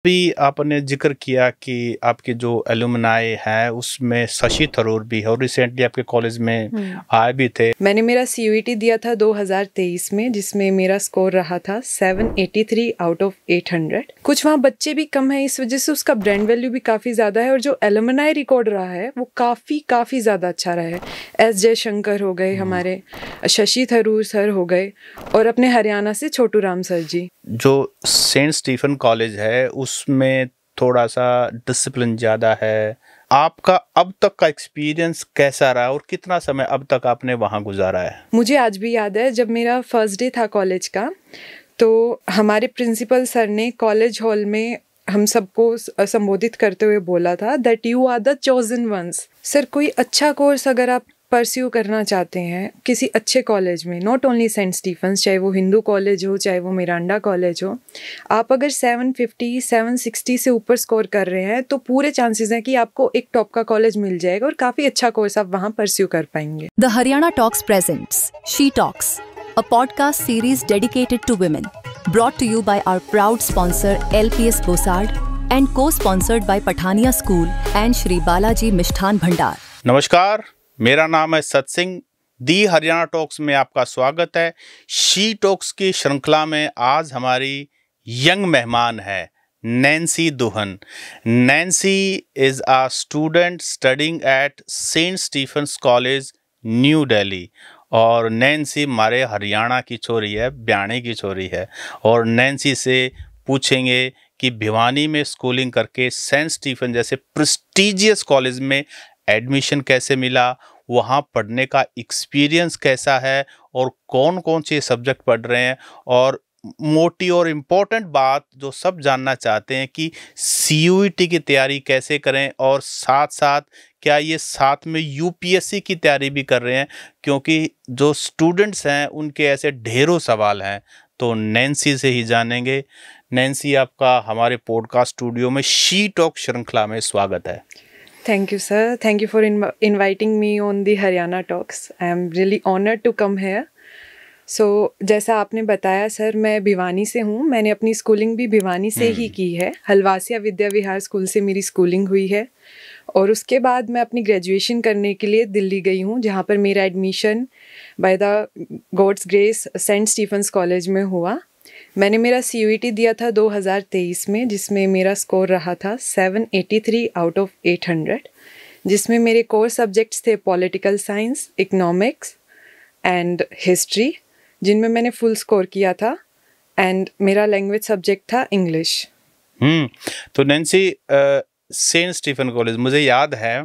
भी आपने जिक्र किया कि आपके जो एलुमनाई है उसमें शशि थरूर भी है और रिसेंटली आपके कॉलेज में आए भी थे। मैंने मेरा CUET दिया था 2023 में, जिसमें मेरा स्कोर रहा था 783 आउट ऑफ 800। कुछ वहाँ बच्चे भी कम है, इस वजह से उसका ब्रांड वैल्यू भी काफ़ी ज़्यादा है और जो एलुमनाई रिकॉर्ड रहा है वो काफ़ी ज़्यादा अच्छा रहा है। S जयशंकर हो गए हमारे, शशि थरूर सर हो गए और अपने हरियाणा से छोटू राम सर जी। जो सेंट स्टीफन कॉलेज है उसमें थोड़ा सा डिसिप्लिन ज़्यादा है। आपका अब तक का एक्सपीरियंस कैसा रहा और कितना समय अब तक आपने वहाँ गुजारा है? मुझे आज भी याद है, जब मेरा फर्स्ट डे था कॉलेज का, तो हमारे प्रिंसिपल सर ने कॉलेज हॉल में हम सबको संबोधित करते हुए बोला था that you are the chosen ones. Sir, कोई अच्छा कोर्स अगर आप परस्यू करना चाहते हैं किसी अच्छे कॉलेज में, नॉट ओनली सेंट स्टीफन्स, चाहे वो हिंदू कॉलेज हो चाहे वो मिरांडा कॉलेज हो, आप अगर 750 760 से ऊपर स्कोर कर रहे हैं तो पूरे चांसेस हैं कि आपको एक टॉप का कॉलेज मिल जाएगा और काफ़ी अच्छा कोर्स आप वहाँ परस्यू कर पाएंगे। The Haryana talks presents she talks, a podcast series dedicated to women, brought to you by our proud sponsor LPS Bosard and co-sponsored by Pathania School and Shri Balaji Mishthan Bhandar. नमस्कार, मेरा नाम है सत्सिंह। दी Haryana talks में आपका स्वागत है। She talks की श्रृंखला में आज हमारी यंग मेहमान है Nancy Duhan. Nancy is a student studying at Saint Stephen's college, New Delhi. और नैन्सी हमारे हरियाणा की छोरी है, ब्याणे की छोरी है। और नैन्सी से पूछेंगे कि भिवानी में स्कूलिंग करके सेंट स्टीफन जैसे प्रेस्टिजियस कॉलेज में एडमिशन कैसे मिला, वहाँ पढ़ने का एक्सपीरियंस कैसा है और कौन कौन से सब्जेक्ट पढ़ रहे हैं, और मोटी और इम्पोर्टेंट बात जो सब जानना चाहते हैं कि CUET की तैयारी कैसे करें और साथ साथ क्या ये साथ में UPSC की तैयारी भी कर रहे हैं, क्योंकि जो स्टूडेंट्स हैं उनके ऐसे ढेरों सवाल हैं। तो नैन्सी से ही जानेंगे। नैन्सी, आपका हमारे पॉडकास्ट स्टूडियो में शी टॉक श्रृंखला में स्वागत है। Thank you, sir. Thank you for inviting me on the Haryana Talks. I am really honored to come here. So, जैसा आपने बताया सर, मैं भिवानी से हूँ। मैंने अपनी स्कूलिंग भी भिवानी से ही की है। हलवासिया विद्या विहार स्कूल से मेरी स्कूलिंग हुई है और उसके बाद मैं अपनी ग्रेजुएशन करने के लिए दिल्ली गई हूँ, जहाँ पर मेरा admission by the God's grace Saint Stephen's college में हुआ। मैंने मेरा CUET दिया था 2023 में, जिसमें मेरा स्कोर रहा था 783 आउट ऑफ 800, जिसमें मेरे कोर सब्जेक्ट्स थे political science, economics and history, जिनमें मैंने फुल स्कोर किया था, एंड मेरा लैंग्वेज सब्जेक्ट था इंग्लिश। तो नैन्सी, सेंट स्टीफन कॉलेज, मुझे याद है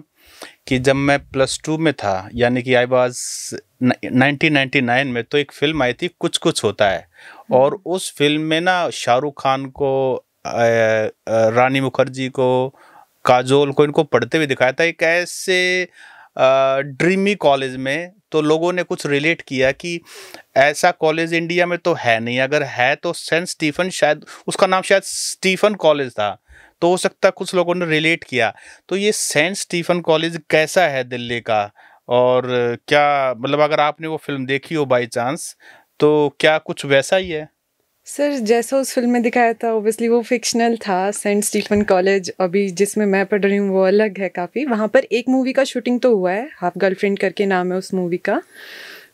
कि जब मैं +2 में था, यानी कि आई वाज 1999 में, तो एक फिल्म आई थी कुछ कुछ होता है। और उस फिल्म में ना शाहरुख खान को, रानी मुखर्जी को, काजोल को, इनको पढ़ते हुए दिखाया था एक ऐसे ड्रीमी कॉलेज में। तो लोगों ने कुछ रिलेट किया कि ऐसा कॉलेज इंडिया में तो है नहीं, अगर है तो सेंट स्टीफन, शायद उसका नाम शायद स्टीफन कॉलेज था, तो हो सकता है कुछ लोगों ने रिलेट किया। तो ये सेंट स्टीफन कॉलेज कैसा है दिल्ली का, और क्या मतलब अगर आपने वो फिल्म देखी हो बाय चांस, तो क्या कुछ वैसा ही है? सर, जैसा उस फिल्म में दिखाया था, ओबियसली वो फिक्शनल था। सेंट स्टीफन कॉलेज अभी जिसमें मैं पढ़ रही हूँ वो अलग है काफ़ी। वहाँ पर एक मूवी का शूटिंग तो हुआ है, हाफ गर्लफ्रेंड करके नाम है उस मूवी का,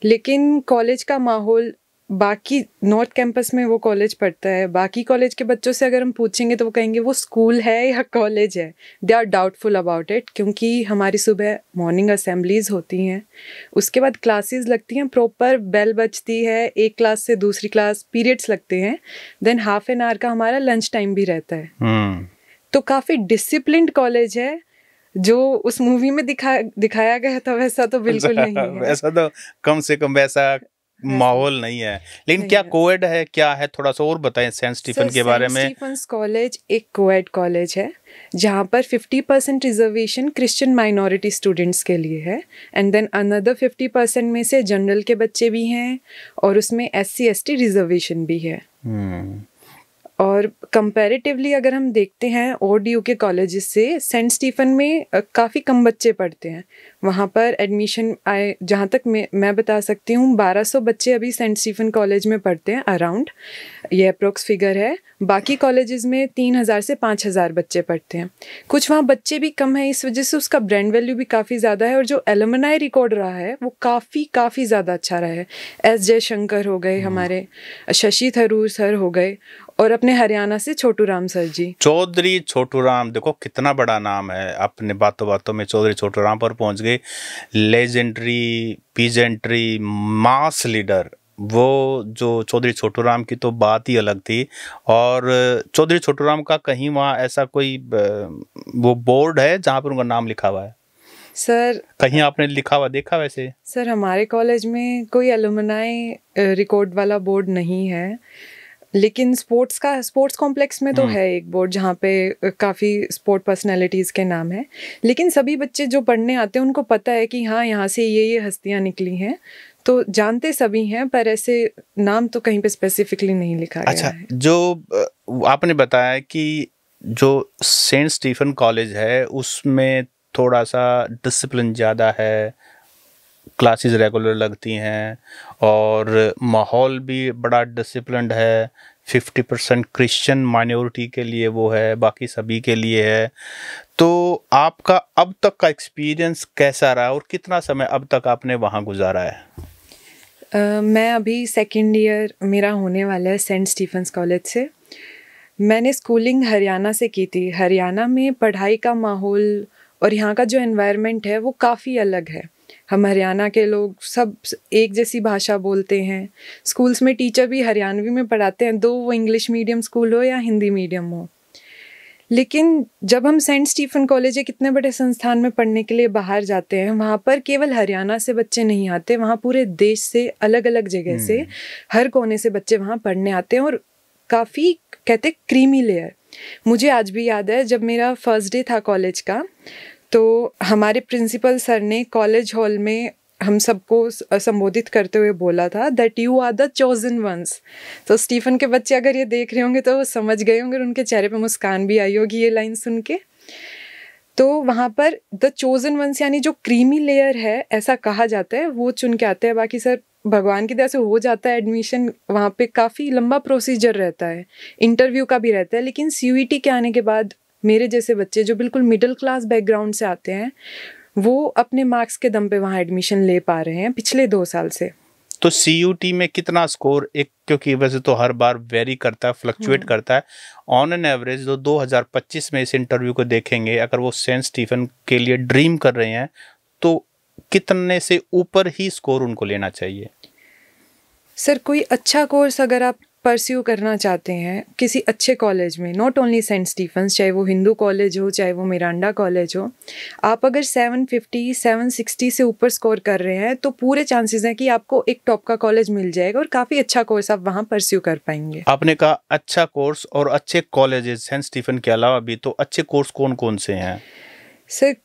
लेकिन कॉलेज का माहौल, बाकी नॉर्थ कैंपस में वो कॉलेज पढ़ता है, बाकी कॉलेज के बच्चों से अगर हम पूछेंगे तो वो कहेंगे वो स्कूल है या कॉलेज है। They are doubtful about it, क्योंकि हमारी सुबह मॉर्निंग असेंबलीज होती हैं, उसके बाद क्लासेस लगती हैं, प्रॉपर बेल बजती है, एक क्लास से दूसरी क्लास, पीरियड्स लगते हैं, देन हाफ एन आवर का हमारा लंच टाइम भी रहता है। तो काफ़ी डिसिप्लिन्ड कॉलेज है। जो उस मूवी में दिखाया गया था वैसा तो बिल्कुल नहीं है। वैसा तो कम से कम वैसा माहौल नहीं है, लेकिन क्या कोएड है, क्या है, थोड़ा सा और बताएं सेंट स्टीफन के बारे में। सेंट स्टीफन्स कॉलेज एक कोएड कॉलेज है, जहाँ पर 50% रिजर्वेशन क्रिश्चियन माइनॉरिटी स्टूडेंट्स के लिए है, एंड देन अनदर 50% में से जनरल के बच्चे भी हैं, और उसमें SC ST रिजर्वेशन भी है। और कंपैरेटिवली अगर हम देखते हैं ODU के कॉलेजेस से, सेंट स्टीफन में काफ़ी कम बच्चे पढ़ते हैं। वहाँ पर एडमिशन आए, जहाँ तक मैं बता सकती हूँ, 1200 बच्चे अभी सेंट स्टीफन कॉलेज में पढ़ते हैं अराउंड, ये अप्रोक्स फिगर है। बाकी कॉलेजेस में 3000 से 5000 बच्चे पढ़ते हैं। कुछ वहाँ बच्चे भी कम हैं, इस वजह से उसका ब्रांड वैल्यू भी काफ़ी ज़्यादा है, और जो एलुमनाई रिकॉर्ड रहा है वो काफ़ी ज़्यादा अच्छा रहा है। S जयशंकर हो गए हमारे, शशि थरूर सर हो गए, और अपने हरियाणा से छोटू राम सर जी। चौधरी छोटू राम, देखो कितना बड़ा नाम है, अपने बातों बातों में चौधरी छोटू राम पर पहुंच गए। लेजेंडरी, पीजेंट्री, मास लीडर, वो जो चौधरी छोटू राम की तो बात ही अलग थी। और चौधरी छोटू राम का कहीं वहाँ ऐसा कोई वो बोर्ड है जहाँ पर उनका नाम लिखा हुआ है? सर कहीं आपने लिखा हुआ देखा वैसे? सर हमारे कॉलेज में कोई एलुमनाई रिकॉर्ड वाला बोर्ड नहीं है, लेकिन स्पोर्ट्स कॉम्प्लेक्स में तो है एक बोर्ड जहाँ पे काफ़ी स्पोर्ट पर्सनैलिटीज़ के नाम है। लेकिन सभी बच्चे जो पढ़ने आते हैं उनको पता है कि हाँ, यहाँ से ये हस्तियाँ निकली हैं, तो जानते सभी हैं, पर ऐसे नाम तो कहीं पे स्पेसिफिकली नहीं लिखा गया है। जो आपने बताया कि जो सेंट स्टीफन कॉलेज है उसमें थोड़ा सा डिसिप्लिन ज़्यादा है, क्लासेस रेगुलर लगती हैं, और माहौल भी बड़ा डिसिप्लिन्ड है। 50% क्रिश्चियन माइनॉरिटी के लिए वो है, बाकी सभी के लिए है। तो आपका अब तक का एक्सपीरियंस कैसा रहा और कितना समय अब तक आपने वहाँ गुजारा है? मैं अभी 2nd ईयर मेरा होने वाला है सेंट स्टीफन्स कॉलेज से। मैंने स्कूलिंग हरियाणा से की थी। हरियाणा में पढ़ाई का माहौल और यहाँ का जो एनवायरनमेंट है वो काफ़ी अलग है। हम हरियाणा के लोग सब एक जैसी भाषा बोलते हैं। स्कूल्स में टीचर भी हरियाणवी में पढ़ाते हैं, दो वो इंग्लिश मीडियम स्कूल हो या हिंदी मीडियम हो। लेकिन जब हम सेंट स्टीफन कॉलेज एक इतने बड़े संस्थान में पढ़ने के लिए बाहर जाते हैं, वहाँ पर केवल हरियाणा से बच्चे नहीं आते, वहाँ पूरे देश से अलग अलग जगह से हर कोने से बच्चे वहाँ पढ़ने आते हैं, और काफ़ी कहते क्रीमी लेयर। मुझे आज भी याद है जब मेरा फर्स्ट डे था कॉलेज का, तो हमारे प्रिंसिपल सर ने कॉलेज हॉल में हम सबको संबोधित करते हुए बोला था that you are the chosen ones. तो स्टीफन के बच्चे अगर ये देख रहे होंगे तो वो समझ गए होंगे, उनके चेहरे पे मुस्कान भी आई होगी ये लाइन सुन के। तो वहाँ पर द चोजन वंस यानी जो क्रीमी लेयर है ऐसा कहा जाता है, वो चुन के आते हैं। बाकी सर भगवान की दया से हो जाता है एडमिशन। वहाँ पे काफ़ी लंबा प्रोसीजर रहता है, इंटरव्यू का भी रहता है। लेकिन CUET के आने के बाद मेरे जैसे बच्चे जो बिल्कुल मिडिल क्लास बैकग्राउंड से आते हैं, वो अपने मार्क्स के दम पे वहाँ एडमिशन ले पा रहे हैं पिछले 2 साल से। तो CUT में कितना स्कोर, एक क्योंकि वैसे तो हर बार वेरी करता है, फ्लक्चुएट करता है, ऑन एन एवरेज जो 2025 में इस इंटरव्यू को देखेंगे, अगर वो सेंट स्टीफन के लिए ड्रीम कर रहे हैं तो कितने से ऊपर ही स्कोर उनको लेना चाहिए? सर कोई अच्छा कोर्स अगर आप परस्यू करना चाहते हैं किसी अच्छे कॉलेज में, नॉट ओनली सेंट स्टीफन्स, चाहे वो हिंदू कॉलेज हो चाहे वो मिरांडा कॉलेज हो, आप अगर 750 760 से ऊपर स्कोर कर रहे हैं तो पूरे चांसेस हैं कि आपको एक टॉप का कॉलेज मिल जाएगा और काफ़ी अच्छा कोर्स आप वहाँ परस्यू कर पाएंगे। आपने कहा अच्छा कोर्स और अच्छे कॉलेजेस, सेंट स्टीफन के अलावा भी तो अच्छे कोर्स कौन कौन से हैं? सर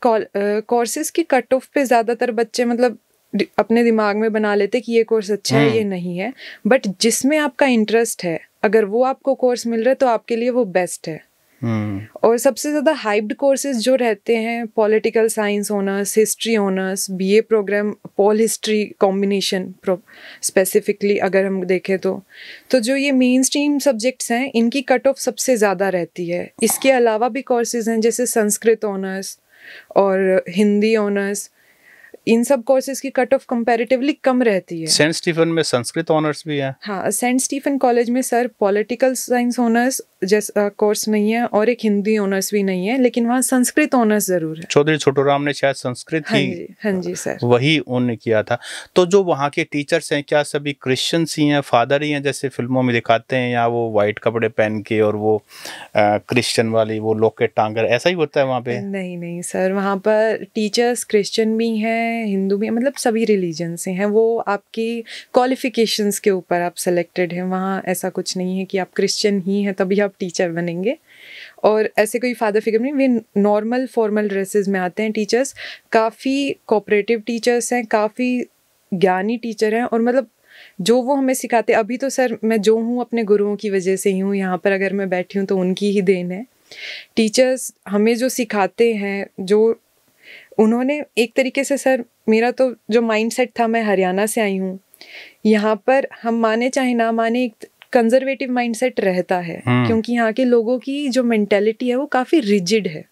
कोर्सेज की कट ऑफ पे ज़्यादातर बच्चे मतलब अपने दिमाग में बना लेते कि ये कोर्स अच्छा है, ये नहीं है, बट जिसमें आपका इंटरेस्ट है अगर वो आपको कोर्स मिल रहा है तो आपके लिए वो बेस्ट है। और सबसे ज़्यादा हाइप्ड कोर्सेज जो रहते हैं, political science honours, history honours, BA programme, pol history combination specifically अगर हम देखें तो जो ये मेन स्ट्रीम सब्जेक्ट्स हैं इनकी कट ऑफ सबसे ज़्यादा रहती है। इसके अलावा भी कोर्सेज हैं जैसे संस्कृत ऑनर्स और हिंदी ऑनर्स, इन सब कोर्सेज की कट ऑफ कंपैरेटिवली कम रहती है। सेंट स्टीफन में संस्कृत ऑनर्स भी है? हाँ, सेंट स्टीफन कॉलेज में सर पॉलिटिकल साइंस ऑनर्स जैसा कोर्स नहीं है और एक हिंदी ऑनर्स भी नहीं है, लेकिन वहाँ संस्कृत ऑनर्स जरूर है। चौधरी छोटू राम ने शायद संस्कृत हाँ जी सर, वही उन्होंने किया था। तो जो वहाँ के टीचर्स हैं क्या सभी क्रिश्चियंस ही हैं, फादर ही हैं जैसे फिल्मों में दिखाते हैं, या वो वाइट कपड़े पहन के और वो क्रिश्चियन वाली वो लॉकेट टांगर, ऐसा ही होता है वहाँ पे? नहीं सर, वहाँ पर टीचर्स क्रिश्चियन भी हैं, हिंदू भी, मतलब सभी रिलीजन से हैं। वो आपकी क्वालिफिकेशंस के ऊपर आप सेलेक्टेड हैं। वहाँ ऐसा कुछ नहीं है कि आप क्रिश्चियन ही हैं तभी आप टीचर बनेंगे, और ऐसे कोई फादर फिगर नहीं। वे नॉर्मल फॉर्मल ड्रेसेस में आते हैं टीचर्स। काफ़ी कोऑपरेटिव टीचर्स हैं, काफ़ी ज्ञानी टीचर हैं, और मतलब जो वो हमें सिखाते, अभी तो सर मैं जो हूँ अपने गुरुओं की वजह से ही हूँ, यहाँ पर अगर मैं बैठी हूँ तो उनकी ही देन है। टीचर्स हमें जो सिखाते हैं, जो उन्होंने एक तरीके से सर, मेरा तो जो माइंडसेट था, मैं हरियाणा से आई हूँ, यहाँ पर हम माने चाहे ना माने एक कंजर्वेटिव माइंडसेट रहता है, क्योंकि यहाँ के लोगों की जो मेंटेलिटी है वो काफ़ी रिजिड है।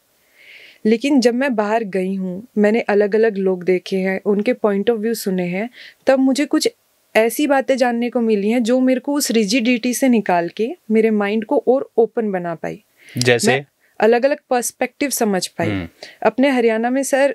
लेकिन जब मैं बाहर गई हूँ, मैंने अलग अलग लोग देखे हैं, उनके पॉइंट ऑफ व्यू सुने हैं, तब मुझे कुछ ऐसी बातें जानने को मिली हैं जो मेरे को उस रिजिडिटी से निकाल के मेरे माइंड को और ओपन बना पाई। जैसे अलग अलग पर्सपेक्टिव समझ पाई। अपने हरियाणा में सर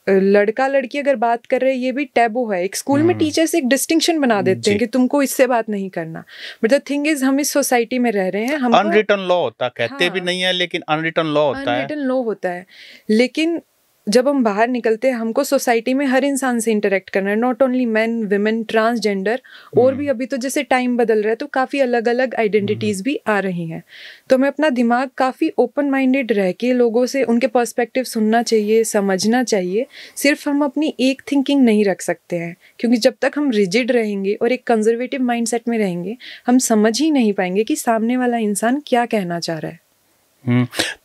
लड़का लड़की अगर बात कर रहे हैं, ये भी टैबू है। एक स्कूल में टीचर्स एक डिस्टिंक्शन बना देते हैं कि तुमको इससे बात नहीं करना, बट द थिंग इज हम इस सोसाइटी में रह रहे हैं, हम अनरिटन लॉ होता, कहते भी नहीं है लेकिन अनरिटन लॉ होता है। अनरिटन लॉ होता है। लेकिन जब हम बाहर निकलते हैं, हमको सोसाइटी में हर इंसान से इंटरेक्ट करना है, not only man, women, transgender, और भी अभी तो जैसे टाइम बदल रहा है तो काफ़ी अलग अलग आइडेंटिटीज़ भी आ रही हैं। तो हमें अपना दिमाग काफ़ी ओपन माइंडेड रह के लोगों से उनके पर्सपेक्टिव सुनना चाहिए, समझना चाहिए। सिर्फ हम अपनी एक थिंकिंग नहीं रख सकते हैं, क्योंकि जब तक हम रिजिड रहेंगे और एक कंजर्वेटिव माइंडसेट में रहेंगे, हम समझ ही नहीं पाएंगे कि सामने वाला इंसान क्या कहना चाह रहा है।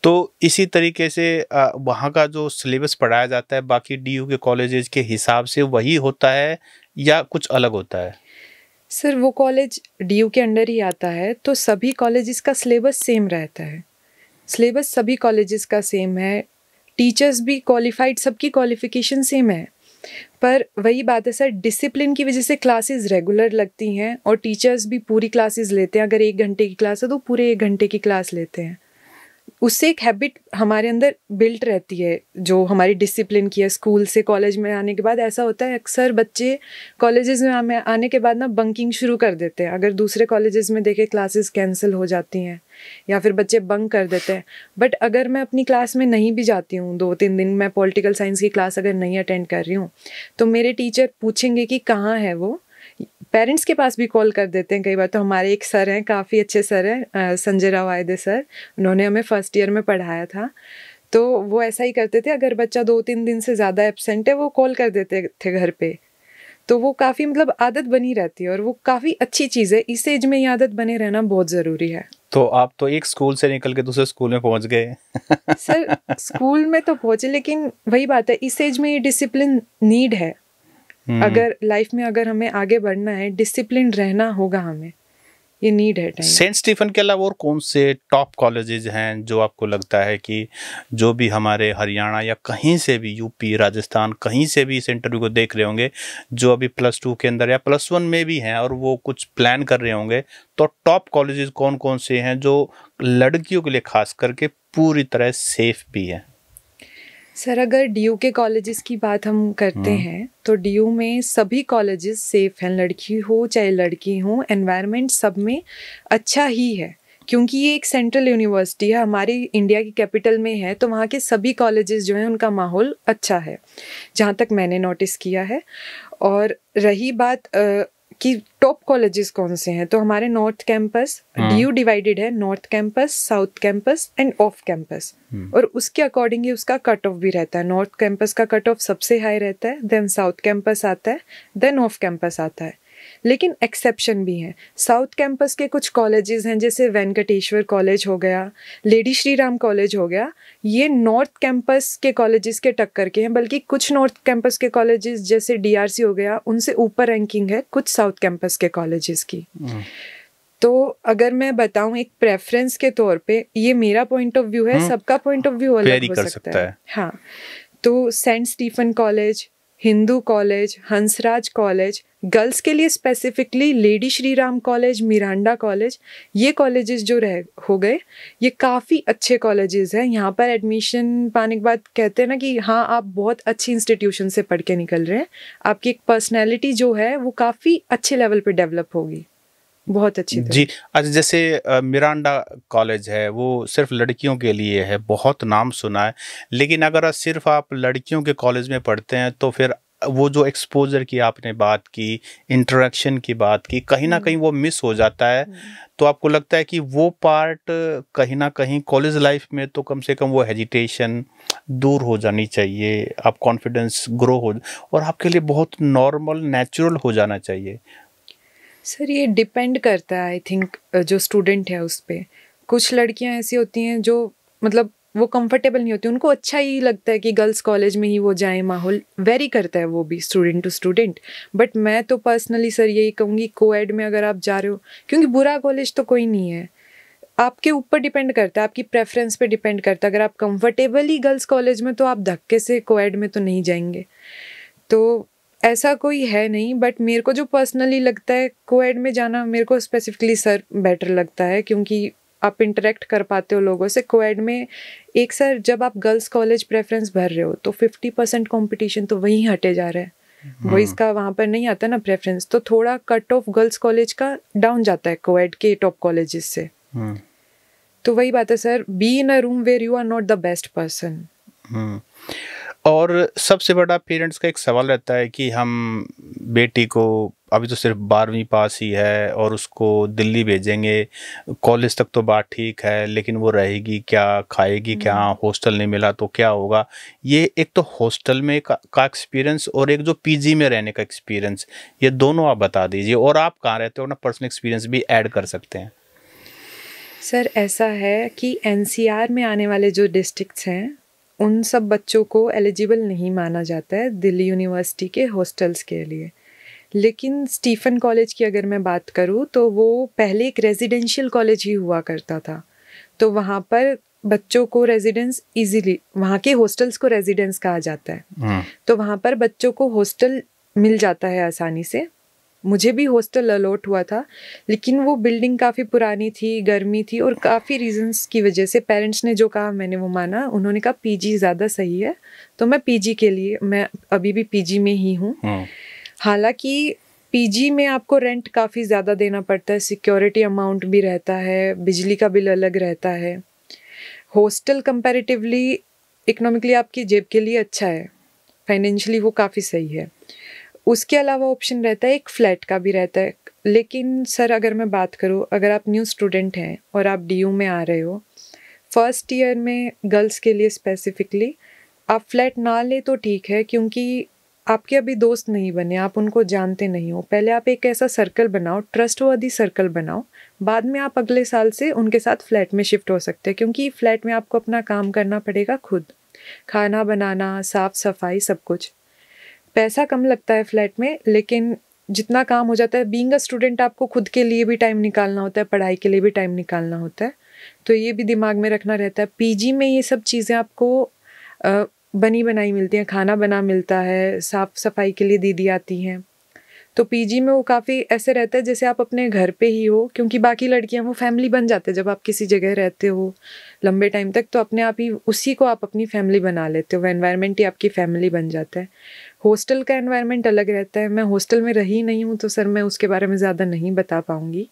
तो इसी तरीके से वहाँ का जो सिलेबस पढ़ाया जाता है बाकी डीयू के कॉलेजेस के हिसाब से वही होता है या कुछ अलग होता है? सर वो कॉलेज डीयू के अंडर ही आता है, तो सभी कॉलेजेस का सिलेबस सेम रहता है। सिलेबस सभी कॉलेजेस का सेम है, टीचर्स भी क्वालिफाइड, सबकी क्वालिफिकेशन सेम है। पर वही बात है सर, डिसिप्लिन की वजह से क्लासेस रेगुलर लगती हैं और टीचर्स भी पूरी क्लासेस लेते हैं। अगर 1 घंटे की क्लास है तो पूरे 1 घंटे की क्लास लेते हैं। उससे एक हैबिट हमारे अंदर बिल्ट रहती है जो हमारी डिसिप्लिन की है। स्कूल से कॉलेज में आने के बाद ऐसा होता है, अक्सर बच्चे कॉलेजेस में आने के बाद ना बंकिंग शुरू कर देते हैं। अगर दूसरे कॉलेजेस में देखे क्लासेस कैंसिल हो जाती हैं या फिर बच्चे बंक कर देते हैं। बट अगर मैं अपनी क्लास में नहीं भी जाती हूँ, 2-3 दिन मैं पॉलिटिकल साइंस की क्लास अगर नहीं अटेंड कर रही हूँ, तो मेरे टीचर पूछेंगे कि कहाँ है वो। पेरेंट्स के पास भी कॉल कर देते हैं कई बार। तो हमारे एक सर हैं, काफ़ी अच्छे सर हैं, संजय राव आयदे सर, उन्होंने हमें फर्स्ट ईयर में पढ़ाया था। तो वो ऐसा ही करते थे, अगर बच्चा 2-3 दिन से ज़्यादा एब्सेंट है वो कॉल कर देते थे घर पे। तो वो काफ़ी मतलब आदत बनी रहती है और वो काफ़ी अच्छी चीज़ है। इस एज में ये आदत बने रहना बहुत ज़रूरी है। तो आप तो एक स्कूल से निकल के दूसरे स्कूल में पहुंच गए। सर स्कूल में तो पहुंचे, लेकिन वही बात है, इस एज में ये डिसिप्लिन नीड है। अगर लाइफ में अगर हमें आगे बढ़ना है, डिसिप्लिन रहना होगा, हमें ये नीड है टाइम। सेंट स्टीफन के अलावा और कौन से टॉप कॉलेजेस हैं जो आपको लगता है कि जो भी हमारे हरियाणा या कहीं से भी, यूपी, राजस्थान, कहीं से भी इस इंटरव्यू को देख रहे होंगे, जो अभी +2 के अंदर या +1 में भी हैं और वो कुछ प्लान कर रहे होंगे, तो टॉप कॉलेजेस कौन कौन से हैं जो लड़कियों के लिए खास करके पूरी तरह सेफ भी है? सर अगर डीयू के कॉलेजेस की बात हम करते हैं तो डीयू में सभी कॉलेजेस सेफ हैं, लड़की हो चाहे लड़की हो। एनवायरनमेंट सब में अच्छा ही है, क्योंकि ये एक सेंट्रल यूनिवर्सिटी है, हमारी इंडिया की कैपिटल में है, तो वहाँ के सभी कॉलेजेस जो हैं उनका माहौल अच्छा है, जहाँ तक मैंने नोटिस किया है। और रही बात कि टॉप कॉलेजेस कौन से हैं, तो हमारे नॉर्थ कैंपस, डीयू डिवाइडेड है, north campus, south campus end off campus, और उसके अकॉर्डिंग ही उसका कट ऑफ भी रहता है। नॉर्थ कैंपस का कट ऑफ सबसे हाई रहता है, देन साउथ कैंपस आता है, देन ऑफ कैंपस आता है। लेकिन एक्सेप्शन भी हैं। साउथ कैंपस के कुछ कॉलेजेस हैं, जैसे वेंकटेश्वर कॉलेज हो गया, लेडी श्री राम कॉलेज हो गया, ये नॉर्थ कैंपस के कॉलेजेस के टक्कर के हैं। बल्कि कुछ नॉर्थ कैंपस के कॉलेजेस जैसे डीआरसी हो गया, उनसे ऊपर रैंकिंग है कुछ साउथ कैंपस के कॉलेजेस की। तो अगर मैं बताऊं एक प्रेफरेंस के तौर पे, ये मेरा पॉइंट ऑफ व्यू है, सबका पॉइंट ऑफ व्यू अलग हो सकता है। हाँ, तो Saint Stephen college, Hindu college, Hansraj college, girls के लिए specifically lady Shri Ram college, Miranda college, ये कॉलेजेस जो हो गए, ये काफ़ी अच्छे कॉलेजेस हैं। यहाँ पर एडमिशन पाने के बाद कहते हैं ना कि हाँ आप बहुत अच्छी इंस्टीट्यूशन से पढ़ के निकल रहे हैं, आपकी एक पर्सनैलिटी जो है वो काफ़ी अच्छे लेवल पे डेवलप होगी, बहुत अच्छी जी। अच्छा, जैसे मिरांडा कॉलेज है वो सिर्फ लड़कियों के लिए है, बहुत नाम सुना है, लेकिन अगर सिर्फ आप लड़कियों के कॉलेज में पढ़ते हैं तो फिर वो जो एक्सपोजर की आपने बात की, इंटरेक्शन की बात की, कहीं ना कहीं वो मिस हो जाता है। तो आपको लगता है कि वो पार्ट कहीं ना कहीं कॉलेज लाइफ में तो कम से कम वो हेजिटेशन दूर हो जानी चाहिए, आप कॉन्फिडेंस ग्रो हो और आपके लिए बहुत नॉर्मल, नेचुरल हो जाना चाहिए। सर ये डिपेंड करता है आई थिंक जो स्टूडेंट है उस पर। कुछ लड़कियां ऐसी होती हैं जो मतलब वो कंफर्टेबल नहीं होती, उनको अच्छा ही लगता है कि गर्ल्स कॉलेज में ही वो जाएं, माहौल वेरी करता है वो भी स्टूडेंट टू स्टूडेंट। बट मैं तो पर्सनली सर यही कहूँगी कोएड में अगर आप जा रहे हो, क्योंकि बुरा कॉलेज तो कोई नहीं है, आपके ऊपर डिपेंड करता है, आपकी प्रेफरेंस पे डिपेंड करता है। अगर आप कंफर्टेबल ही गर्ल्स कॉलेज में तो आप धक्के से कोएड में तो नहीं जाएंगे, तो ऐसा कोई है नहीं। बट मेरे को जो पर्सनली लगता है कोएड में जाना मेरे को स्पेसिफिकली सर बेटर लगता है, क्योंकि आप इंटरेक्ट कर पाते हो लोगों से। कोएड में एक सर जब आप गर्ल्स कॉलेज प्रेफरेंस भर रहे हो तो 50% कंपटीशन तो वहीं हटे जा रहा है, बॉयज़ का वहाँ पर नहीं आता ना प्रेफरेंस, तो थोड़ा कट ऑफ गर्ल्स कॉलेज का डाउन जाता है कोएड के टॉप कॉलेजेस से। तो वही बात है sir, be in a room where you are not the best person. और सबसे बड़ा पेरेंट्स का एक सवाल रहता है कि हम बेटी को अभी तो सिर्फ 12वीं पास ही है और उसको दिल्ली भेजेंगे, कॉलेज तक तो बात ठीक है, लेकिन वो रहेगी क्या, खाएगी क्या, हॉस्टल नहीं मिला तो क्या होगा। ये एक तो हॉस्टल में का एक्सपीरियंस और एक जो पीजी में रहने का एक्सपीरियंस, ये दोनों आप बता दीजिए। और आप कहाँ रहते हो ना, पर्सनल एक्सपीरियंस भी ऐड कर सकते हैं। सर ऐसा है कि एनसीआर में आने वाले जो डिस्ट्रिक्ट्स हैं उन सब बच्चों को एलिजिबल नहीं माना जाता है दिल्ली यूनिवर्सिटी के हॉस्टल्स के लिए। लेकिन स्टीफन कॉलेज की अगर मैं बात करूँ तो वो पहले एक रेजिडेंशियल कॉलेज ही हुआ करता था, तो वहाँ पर बच्चों को रेजिडेंस इजीली, वहाँ के हॉस्टल्स को रेजिडेंस कहा जाता है, तो वहाँ पर बच्चों को हॉस्टल मिल जाता है आसानी से। मुझे भी हॉस्टल अलॉट हुआ था, लेकिन वो बिल्डिंग काफ़ी पुरानी थी, गर्मी थी और काफ़ी रीजंस की वजह से पेरेंट्स ने जो कहा मैंने वो माना। उन्होंने कहा पीजी ज़्यादा सही है, तो मैं पीजी के लिए, मैं अभी भी पीजी में ही हूँ। हालांकि पीजी में आपको रेंट काफ़ी ज़्यादा देना पड़ता है, सिक्योरिटी अमाउंट भी रहता है, बिजली का बिल अलग रहता है। हॉस्टल कंपैरेटिवली इकोनॉमिकली आपकी जेब के लिए अच्छा है, फाइनेंशियली वो काफ़ी सही है। उसके अलावा ऑप्शन रहता है एक फ्लैट का भी रहता है। लेकिन सर अगर मैं बात करूँ, अगर आप न्यू स्टूडेंट हैं और आप डीयू में आ रहे हो, फर्स्ट ईयर में गर्ल्स के लिए स्पेसिफिकली आप फ्लैट ना ले तो ठीक है, क्योंकि आपके अभी दोस्त नहीं बने, आप उनको जानते नहीं हो। पहले आप एक ऐसा सर्कल बनाओ, ट्रस्टवर्दी सर्कल बनाओ, बाद में आप अगले साल से उनके साथ फ्लैट में शिफ्ट हो सकते हैं, क्योंकि फ्लैट में आपको अपना काम करना पड़ेगा खुद, खाना बनाना, साफ सफाई, सब कुछ। पैसा कम लगता है फ्लैट में, लेकिन जितना काम हो जाता है, बीइंग अ स्टूडेंट आपको खुद के लिए भी टाइम निकालना होता है, पढ़ाई के लिए भी टाइम निकालना होता है, तो ये भी दिमाग में रखना रहता है। पीजी में ये सब चीज़ें आपको बनी बनाई मिलती हैं, खाना बना मिलता है, साफ़ सफाई के लिए दीदी आती हैं, तो पीजी में वो काफ़ी ऐसे रहता है जैसे आप अपने घर पे ही हो, क्योंकि बाकी लड़कियां वो फैमिली बन जाते हैं। जब आप किसी जगह रहते हो लंबे टाइम तक तो अपने आप ही उसी को आप अपनी फैमिली बना लेते हो, वो एनवायरनमेंट ही आपकी फैमिली बन जाता है। हॉस्टल का एनवायरनमेंट अलग रहता है, मैं हॉस्टल में रही नहीं हूँ तो सर मैं उसके बारे में ज़्यादा नहीं बता पाऊँगी।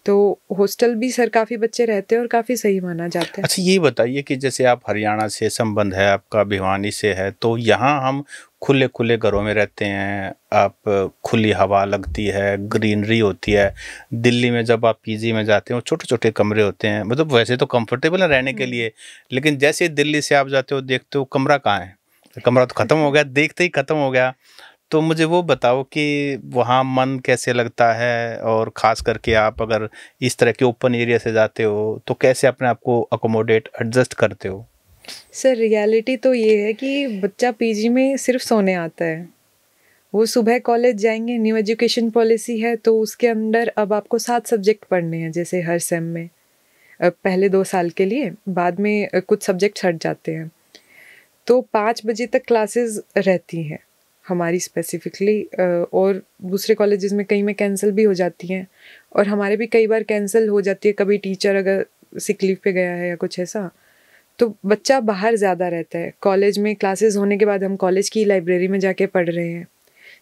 तो हॉस्टल भी सर काफ़ी बच्चे रहते हैं और काफ़ी सही माना जाता है। अच्छा ये बताइए कि जैसे आप हरियाणा से संबंध है आपका, भिवानी से है, तो यहाँ हम खुले खुले घरों में रहते हैं, आप खुली हवा लगती है, ग्रीनरी होती है। दिल्ली में जब आप पीजी में जाते हो छोटे छोटे कमरे होते हैं, मतलब वैसे तो कंफर्टेबल है रहने के लिए, लेकिन जैसे दिल्ली से आप जाते हो देखते हो कमरा कहाँ है, कमरा तो ख़त्म हो गया, देखते ही ख़त्म हो गया। तो मुझे वो बताओ कि वहाँ मन कैसे लगता है, और ख़ास करके आप अगर इस तरह के ओपन एरिया से जाते हो तो कैसे अपने आप को अकोमोडेट एडजस्ट करते हो? सर रियलिटी तो ये है कि बच्चा पीजी में सिर्फ सोने आता है, वो सुबह कॉलेज जाएंगे, न्यू एजुकेशन पॉलिसी है तो उसके अंदर अब आपको 7 सब्जेक्ट पढ़ने हैं जैसे हर सेम में, पहले 2 साल के लिए, बाद में कुछ सब्जेक्ट हट जाते हैं। तो 5 बजे तक क्लासेस रहती हैं हमारी स्पेसिफिकली, और दूसरे कॉलेजेस में कई में कैंसिल भी हो जाती हैं, और हमारे भी कई बार कैंसिल हो जाती है, कभी टीचर अगर सिक लीव पे गया है या कुछ ऐसा, तो बच्चा बाहर ज़्यादा रहता है। कॉलेज में क्लासेस होने के बाद हम कॉलेज की लाइब्रेरी में जाके पढ़ रहे हैं,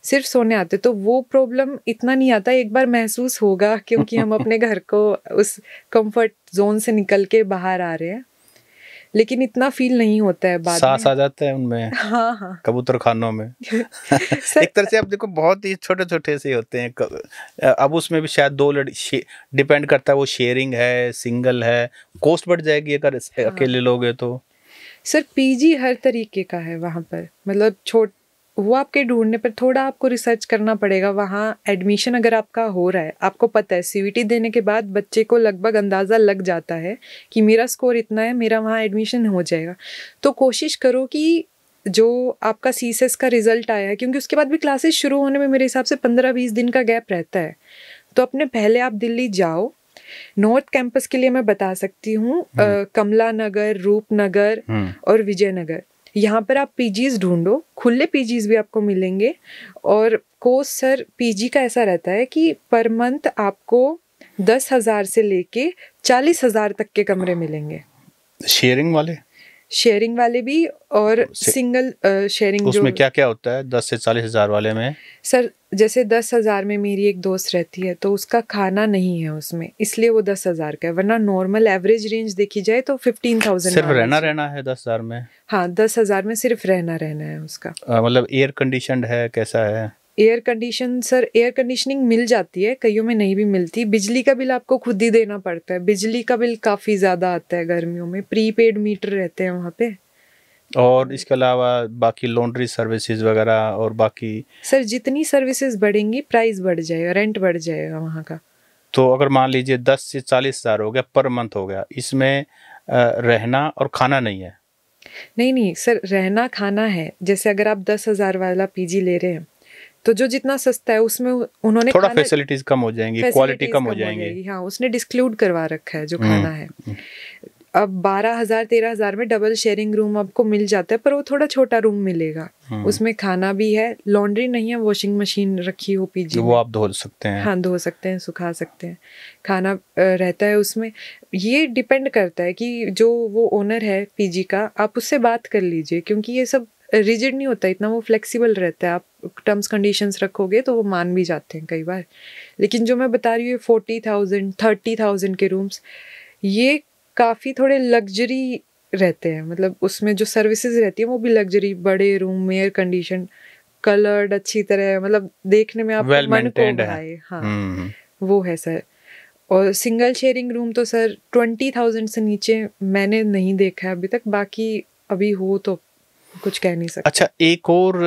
सिर्फ सोने आते, तो वो प्रॉब्लम इतना नहीं आता। एक बार महसूस होगा क्योंकि हम अपने घर को उस कंफर्ट जोन से निकल के बाहर आ रहे हैं, लेकिन इतना फील नहीं होता है बाद में। सांस आ जाता है उनमें। हाँ कबूतर खानों में। एक तरह से आप देखो बहुत ही छोटे छोटे से होते हैं। अब उसमें भी शायद 2 डिपेंड करता है, वो शेयरिंग है, सिंगल है, कॉस्ट बढ़ जाएगी अगर अकेले लोग हैं तो। सर पीजी हर तरीके का है वहाँ पर, मतलब वो आपके ढूंढने पर थोड़ा आपको रिसर्च करना पड़ेगा। वहाँ एडमिशन अगर आपका हो रहा है, आपको पता है सीयूईटी देने के बाद बच्चे को लगभग अंदाज़ा लग जाता है कि मेरा स्कोर इतना है, मेरा वहाँ एडमिशन हो जाएगा। तो कोशिश करो कि जो आपका सीसेस का रिजल्ट आया है, क्योंकि उसके बाद भी क्लासेस शुरू होने में मेरे हिसाब से 15-20 दिन का गैप रहता है, तो अपने पहले आप दिल्ली जाओ। नॉर्थ कैंपस के लिए मैं बता सकती हूँ कमला नगर, रूपनगर और विजयनगर, यहाँ पर आप पीजीज ढूंढो, खुले पीजीज भी आपको मिलेंगे। और कोर्स सर पीजी का ऐसा रहता है कि पर मंथ आपको 10,000 से लेके 40,000 तक के कमरे मिलेंगे। शेयरिंग वाले भी और सिंगल शेयरिंग। उसमें क्या क्या होता है 10 से 40,000 वाले में? सर जैसे 10,000 में मेरी एक दोस्त रहती है, तो उसका खाना नहीं है उसमें, इसलिए वो 10,000 का है। वरना नॉर्मल एवरेज रेंज देखी जाए तो 15,000 सिर्फ रहना है 10,000 में। हाँ, 10,000 में सिर्फ रहना है उसका। मतलब एयर कंडीशनड है, कैसा है? Air condition sir, air conditioning मिल जाती है, कईयों में नहीं भी मिलती। बिजली का बिल आपको खुद ही देना पड़ता है, बिजली का बिल काफ़ी ज़्यादा आता है गर्मियों में, प्रीपेड मीटर रहते हैं वहाँ पे। और इसके अलावा बाकी लॉन्ड्री सर्विसेज वगैरह और बाकी? सर जितनी सर्विसेज बढ़ेंगी प्राइस बढ़ जाएगा, रेंट बढ़ जाएगा वहाँ का। तो अगर मान लीजिए 10 से 40,000 हो गया, पर मंथ हो गया, इसमें रहना और खाना नहीं है? नहीं सर, रहना खाना है। जैसे अगर आप 10,000 वाला पीजी ले रहे हैं, तो जो जितना सस्ता है उसमें उन्होंने थोड़ा फैसिलिटीज कम हो जाएंगी, क्वालिटी कम हो जाएंगी। हाँ, उसने डिस्क्लूड करवा रखा है जो खाना है। अब 12,000 13,000 में डबल शेयरिंग रूम आपको मिल जाता है, पर वो थोड़ा छोटा रूम मिलेगा। उसमें खाना भी है, लॉन्ड्री नहीं है, वॉशिंग मशीन रखी हो पीजी वो आप धो सकते हैं। हाँ, धो सकते हैं, सुखा सकते हैं। खाना रहता है उसमें। ये डिपेंड करता है कि जो वो ओनर है पीजी का, आप उससे बात कर लीजिए, क्योंकि ये सब रिजिड नहीं होता इतना, वो फ्लेक्सिबल रहता है। आप टर्म्स कंडीशंस रखोगे तो वो मान भी जाते हैं कई बार। लेकिन जो मैं बता रही हूँ 40,000 30,000 के रूम्स, ये काफ़ी थोड़े लग्जरी रहते हैं। मतलब उसमें जो सर्विसेज रहती है वो भी लग्जरी, बड़े रूम, एयर कंडीशन, कलर्ड अच्छी तरह, मतलब देखने में आपको मन को भाए। हाँ, वो है सर। और सिंगल शेयरिंग रूम तो सर 20,000 से नीचे मैंने नहीं देखा है अभी तक, बाकी अभी हो तो कुछ कह नहीं सकते। अच्छा, एक और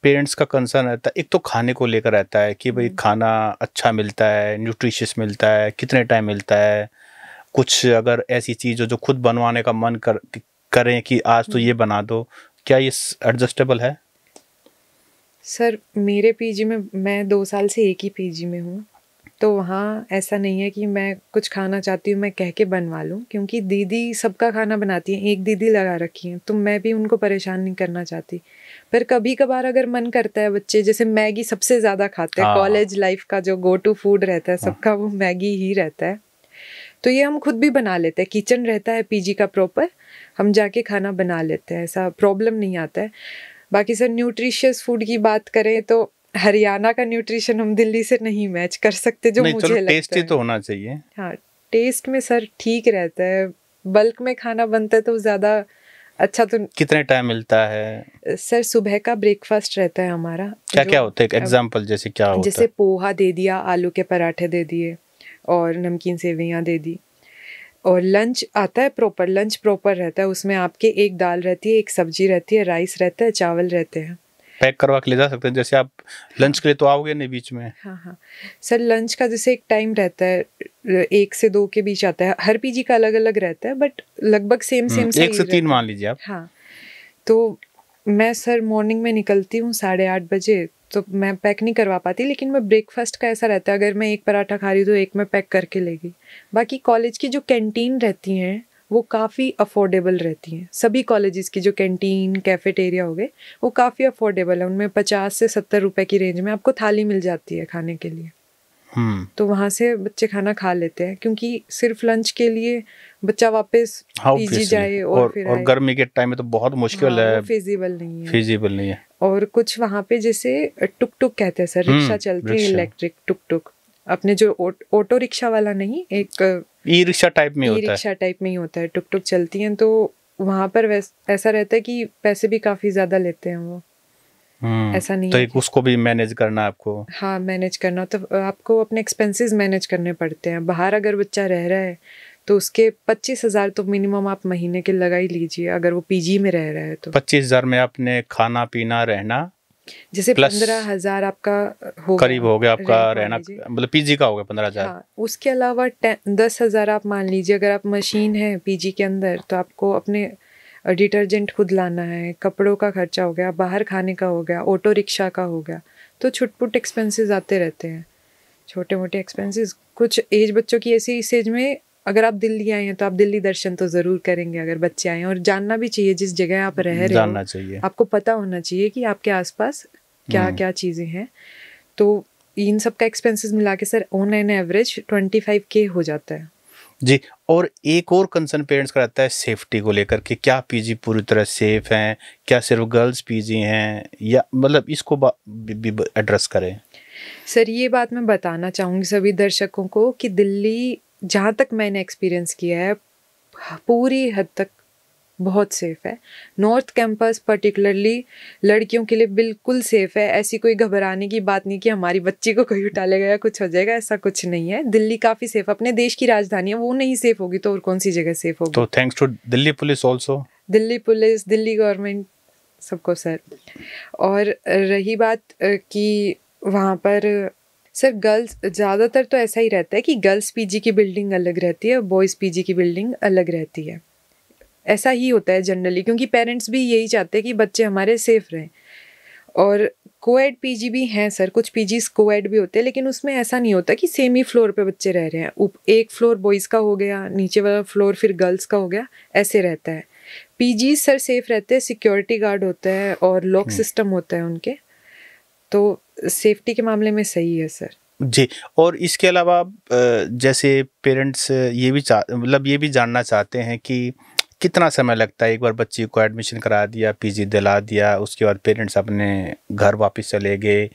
पेरेंट्स का कंसर्न रहता है, एक तो खाने को लेकर रहता है कि भाई खाना अच्छा मिलता है, न्यूट्रिशियस मिलता है, कितने टाइम मिलता है, कुछ अगर ऐसी चीज़ हो जो खुद बनवाने का मन करें कि आज तो ये बना दो, क्या ये एडजस्टेबल है? सर मेरे पीजी में, मैं 2 साल से एक ही पीजी में हूँ, तो वहाँ ऐसा नहीं है कि मैं कुछ खाना चाहती हूँ मैं कह के बनवा लूँ, क्योंकि दीदी सबका खाना बनाती है, एक दीदी लगा रखी है, तो मैं भी उनको परेशान नहीं करना चाहती। पर कभी कभार अगर मन करता है, बच्चे जैसे मैगी सबसे ज़्यादा खाते हैं, कॉलेज लाइफ का जो गो टू फूड रहता है सबका, वो मैगी ही रहता है। तो ये हम खुद भी बना लेते हैं, किचन रहता है पीजी का प्रॉपर, हम जाके खाना बना लेते हैं, ऐसा प्रॉब्लम नहीं आता है। बाकी सर न्यूट्रिशियस फूड की बात करें तो हरियाणा का न्यूट्रिशन हम दिल्ली से नहीं मैच कर सकते, जो मुझे लगता है। टेस्टी तो होना चाहिए। हाँ, टेस्ट में सर ठीक रहता है, बल्क में खाना बनता है तो ज़्यादा अच्छा। तो कितने टाइम मिलता है सर? सुबह का ब्रेकफास्ट रहता है हमारा। क्या क्या होता है, एग्जाम्पल जैसे क्या होता है? जैसे पोहा दे दिया, आलू के पराठे दे दिए और नमकीन सेवइयाँ दे दी। और लंच आता है प्रॉपर, लंच प्रॉपर रहता है, उसमें आपके एक दाल रहती है, एक सब्जी रहती है, राइस रहता है, चावल रहते हैं। पैक करवा के ले जा सकते हैं, जैसे आप लंच के लिए तो आओगे नहीं बीच में? हाँ सर, लंच का जैसे एक टाइम रहता है 1 से 2 के बीच आता है, हर पीजी का अलग अलग रहता है, बट लगभग सेम 1 से 3 मान लीजिए आप। हाँ, तो मैं सर मॉर्निंग में निकलती हूँ 8:30 बजे, तो मैं पैक नहीं करवा पाती, लेकिन मैं ब्रेकफास्ट का ऐसा रहता है, अगर मैं एक पराठा खा रही हूँ तो एक मैं पैक करके ले गई। बाकी कॉलेज की जो कैंटीन रहती हैं वो काफ़ी अफोर्डेबल रहती हैं, सभी कॉलेजेस की जो कैंटीन कैफेटेरिया हो गए वो काफ़ी अफोर्डेबल है, उनमें 50 से 70 रुपए की रेंज में आपको थाली मिल जाती है खाने के लिए। तो वहाँ से बच्चे खाना खा लेते हैं, क्योंकि सिर्फ लंच के लिए बच्चा वापस पीजी जाए और फिर और गर्मी के टाइम में तो बहुत मुश्किल है, फिजिबल नहीं है। और कुछ वहाँ पे जैसे टुक टुक कहते हैं सर, रिक्शा चलती है, इलेक्ट्रिक टुक टुक, अपने जो ऑटो रिक्शा वाला नहीं, एक ई रिक्शा टाइप में होता है, रिक्शा टाइप में ही होता है, टुक टुक चलती हैं। तो वहाँ पर ऐसा रहता है कि पैसे भी काफ़ी ज़्यादा लेते हैं वो, ऐसा नहीं तो है उसको भी मैनेज करना आपको। हाँ, मैनेज करना, तो आपको अपने एक्सपेंसेस मैनेज करने पड़ते हैं। बाहर अगर बच्चा रह रहा है तो उसके 25,000 तो मिनिमम आप महीने के लगा ही लीजिए, अगर वो पीजी में रह रहा है तो। 25,000 में आपने खाना पीना रहना जैसे प्लस 15,000 आपका हो करीब हो गया आपका rent मान रहना, लीजिए। मतलब पीजी का हो गया 15,000। हाँ, उसके अलावा 10,000 आप मान लीजिए, अगर आप मशीन है पीजी के अंदर तो आपको अपने डिटर्जेंट खुद लाना है, कपड़ों का खर्चा हो गया, बाहर खाने का हो गया, ऑटो रिक्शा का हो गया, तो छुटपुट एक्सपेंसेस आते रहते हैं, छोटे मोटे एक्सपेंसेस। कुछ एज बच्चों की ऐसी इस एज में, अगर आप दिल्ली आए हैं तो आप दिल्ली दर्शन तो ज़रूर करेंगे अगर बच्चे आए हैं, और जानना भी चाहिए जिस जगह आप रह रहे जानना हो, चाहिए। आपको पता होना चाहिए कि आपके आसपास क्या क्या चीज़ें हैं। तो इन सब का एक्सपेंसेस मिला के sir on an average 25K हो जाता है जी। और एक और कंसर्न पेरेंट्स का रहता है सेफ्टी को लेकर कि क्या पीजी पूरी तरह सेफ हैं, क्या सिर्फ गर्ल्स पीजी हैं, या मतलब इसको भी एड्रेस करें। सर। ये बात मैं बताना चाहूँगी सभी दर्शकों को कि दिल्ली, जहाँ तक मैंने एक्सपीरियंस किया है, पूरी हद तक बहुत सेफ़ है। नॉर्थ कैंपस पर्टिकुलरली लड़कियों के लिए बिल्कुल सेफ़ है। ऐसी कोई घबराने की बात नहीं कि हमारी बच्ची को कोई उठा लेगा या कुछ हो जाएगा, ऐसा कुछ नहीं है। दिल्ली काफ़ी सेफ़, अपने देश की राजधानी है, वो नहीं सेफ़ होगी तो और कौन सी जगह सेफ़ होगी। तो thanks to Delhi police also, Delhi police, Delhi government, सबको सर। और रही बात कि वहाँ पर सर गर्ल्स, ज़्यादातर तो ऐसा ही रहता है कि गर्ल्स पीजी की बिल्डिंग अलग रहती है, बॉयज़ पीजी की बिल्डिंग अलग रहती है। ऐसा ही होता है जनरली, क्योंकि पेरेंट्स भी यही चाहते हैं कि बच्चे हमारे सेफ रहें। और कोएड पीजी भी हैं सर, कुछ पीजीज कोएड भी होते हैं, लेकिन उसमें ऐसा नहीं होता कि सेम ही फ्लोर पे बच्चे रह रहे हैं। एक फ्लोर बॉयज़ का हो गया, नीचे वाला फ्लोर फिर गर्ल्स का हो गया, ऐसे रहता है। पीजी सर सेफ रहते हैं, सिक्योरिटी गार्ड होता है और लॉक सिस्टम होता है उनके, तो सेफ्टी के मामले में सही है सर। जी। और इसके अलावा जैसे पेरेंट्स ये भी मतलब ये भी जानना चाहते हैं कि कितना समय लगता है, एक बार बच्ची को एडमिशन करा दिया, पीजी दिला दिया, उसके बाद पेरेंट्स अपने घर वापस चले गए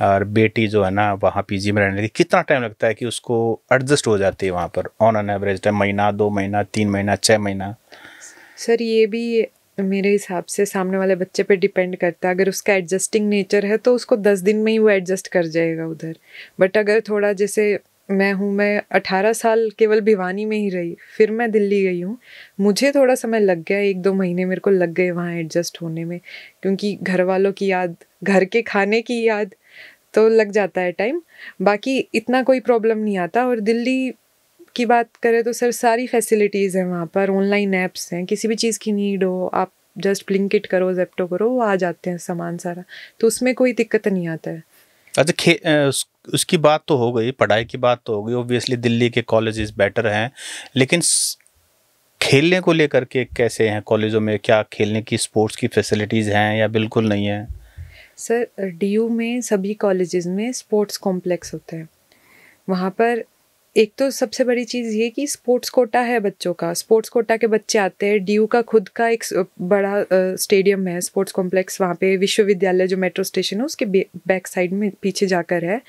और बेटी जो है ना वहाँ पीजी में रहने लगी, कितना टाइम लगता है कि उसको एडजस्ट हो जाती है वहाँ पर ऑन एन एवरेज टाइम? महीना, 2 महीना, 3 महीना, 6 महीना? सर ये भी मेरे हिसाब से सामने वाले बच्चे पे डिपेंड करता है। अगर उसका एडजस्टिंग नेचर है तो उसको 10 दिन में ही वो एडजस्ट कर जाएगा उधर। बट अगर थोड़ा, जैसे मैं 18 साल केवल भिवानी में ही रही, फिर मैं दिल्ली गई हूँ, मुझे थोड़ा समय लग गया, 1-2 महीने मेरे को लग गए वहाँ एडजस्ट होने में, क्योंकि घर वालों की याद, घर के खाने की याद, तो लग जाता है टाइम। बाकी इतना कोई प्रॉब्लम नहीं आता। और दिल्ली की बात करें तो सर सारी फैसिलिटीज़ हैं वहाँ पर, ऑनलाइन ऐप्स हैं, किसी भी चीज़ की नीड हो आप जस्ट ब्लिंकिट करो, ज़ेप्टो करो, वो आ जाते हैं सामान सारा, तो उसमें कोई दिक्कत नहीं आता है। अच्छा, उसकी बात तो हो गई, पढ़ाई की बात तो हो गई, ऑब्वियसली दिल्ली के कॉलेजेस बेटर हैं, लेकिन खेलने को लेकर के कैसे हैं कॉलेजों में? क्या खेलने की स्पोर्ट्स की फैसिलिटीज़ हैं या बिल्कुल नहीं है? सर डीयू में सभी कॉलेजेस में स्पोर्ट्स कॉम्प्लेक्स होता है। वहाँ पर एक तो सबसे बड़ी चीज़ ये कि स्पोर्ट्स कोटा है बच्चों का, स्पोर्ट्स कोटा के बच्चे आते हैं। डीयू का खुद का एक बड़ा स्टेडियम है, स्पोर्ट्स कॉम्प्लेक्स, वहाँ पे विश्वविद्यालय जो मेट्रो स्टेशन है उसके बैक साइड में पीछे जाकर है।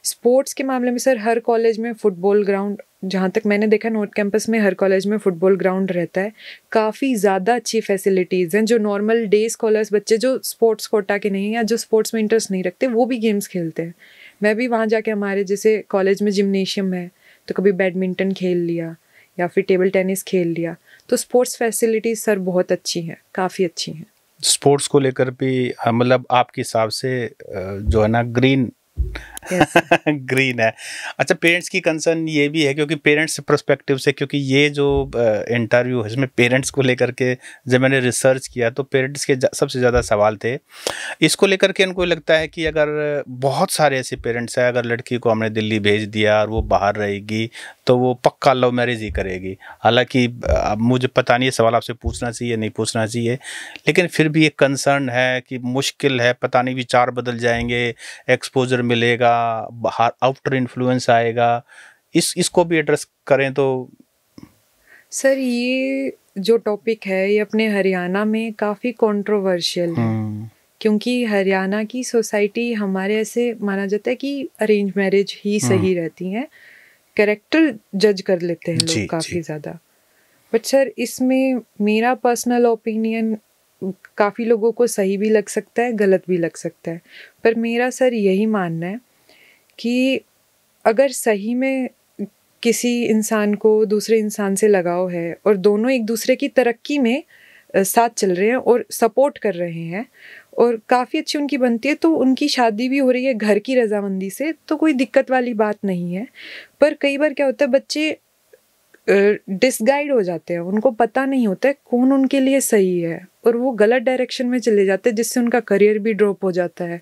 स्पोर्ट्स के मामले में सर हर कॉलेज में फुटबॉल ग्राउंड, जहाँ तक मैंने देखा नॉर्थ कैंपस में हर कॉलेज में फुटबॉल ग्राउंड रहता है। काफ़ी ज़्यादा अच्छी फैसिलिटीज़ हैं, जो नॉर्मल डे स्कॉलर्स बच्चे जो स्पोर्ट्स कोटा के नहीं या जो स्पोर्ट्स में इंटरेस्ट नहीं रखते वो भी गेम्स खेलते हैं। मैं भी वहाँ जाके, हमारे जैसे कॉलेज में जिम्नेशियम है तो कभी बैडमिंटन खेल लिया या फिर टेबल टेनिस खेल लिया, तो स्पोर्ट्स फैसिलिटीज़ सर बहुत अच्छी हैं, काफ़ी अच्छी हैं। स्पोर्ट्स को लेकर भी मतलब आपके हिसाब से जो है ना ग्रीन Yes, ग्रीन है। अच्छा, पेरेंट्स की कंसर्न ये भी है, क्योंकि पेरेंट्स पर्सपेक्टिव से, क्योंकि ये जो इंटरव्यू है इसमें पेरेंट्स को लेकर के जब मैंने रिसर्च किया तो पेरेंट्स के सबसे ज़्यादा सवाल थे इसको लेकर के। उनको लगता है कि अगर बहुत सारे ऐसे पेरेंट्स हैं, अगर लड़की को हमने दिल्ली भेज दिया और वो बाहर रहेगी तो वो पक्का लव मैरिज ही करेगी। हालांकि अब मुझे पता नहीं, ये सवाल आपसे पूछना चाहिए नहीं पूछना चाहिए, लेकिन फिर भी एक कंसर्न है कि मुश्किल है, पता नहीं विचार बदल जाएंगे, एक्सपोजर मिलेगा, बाहर आउटर इन्फ्लुएंस आएगा, इसको भी एड्रेस करें तो। सर ये जो टॉपिक है ये अपने हरियाणा में काफ़ी कंट्रोवर्शियल है, क्योंकि हरियाणा की सोसाइटी, हमारे ऐसे माना जाता है कि अरेंज मैरिज ही सही रहती हैं, कैरेक्टर जज कर लेते हैं लोग काफ़ी ज़्यादा। बट सर इसमें मेरा पर्सनल ओपिनियन काफ़ी लोगों को सही भी लग सकता है, गलत भी लग सकता है, पर मेरा सर यही मानना है कि अगर सही में किसी इंसान को दूसरे इंसान से लगाव है और दोनों एक दूसरे की तरक्की में साथ चल रहे हैं और सपोर्ट कर रहे हैं और काफ़ी अच्छी उनकी बनती है, तो उनकी शादी भी हो रही है घर की रजामंदी से, तो कोई दिक्कत वाली बात नहीं है। पर कई बार क्या होता है, बच्चे डिसगाइड हो जाते हैं, उनको पता नहीं होता है कौन उनके लिए सही है और वो गलत डायरेक्शन में चले जाते हैं, जिससे उनका करियर भी ड्रॉप हो जाता है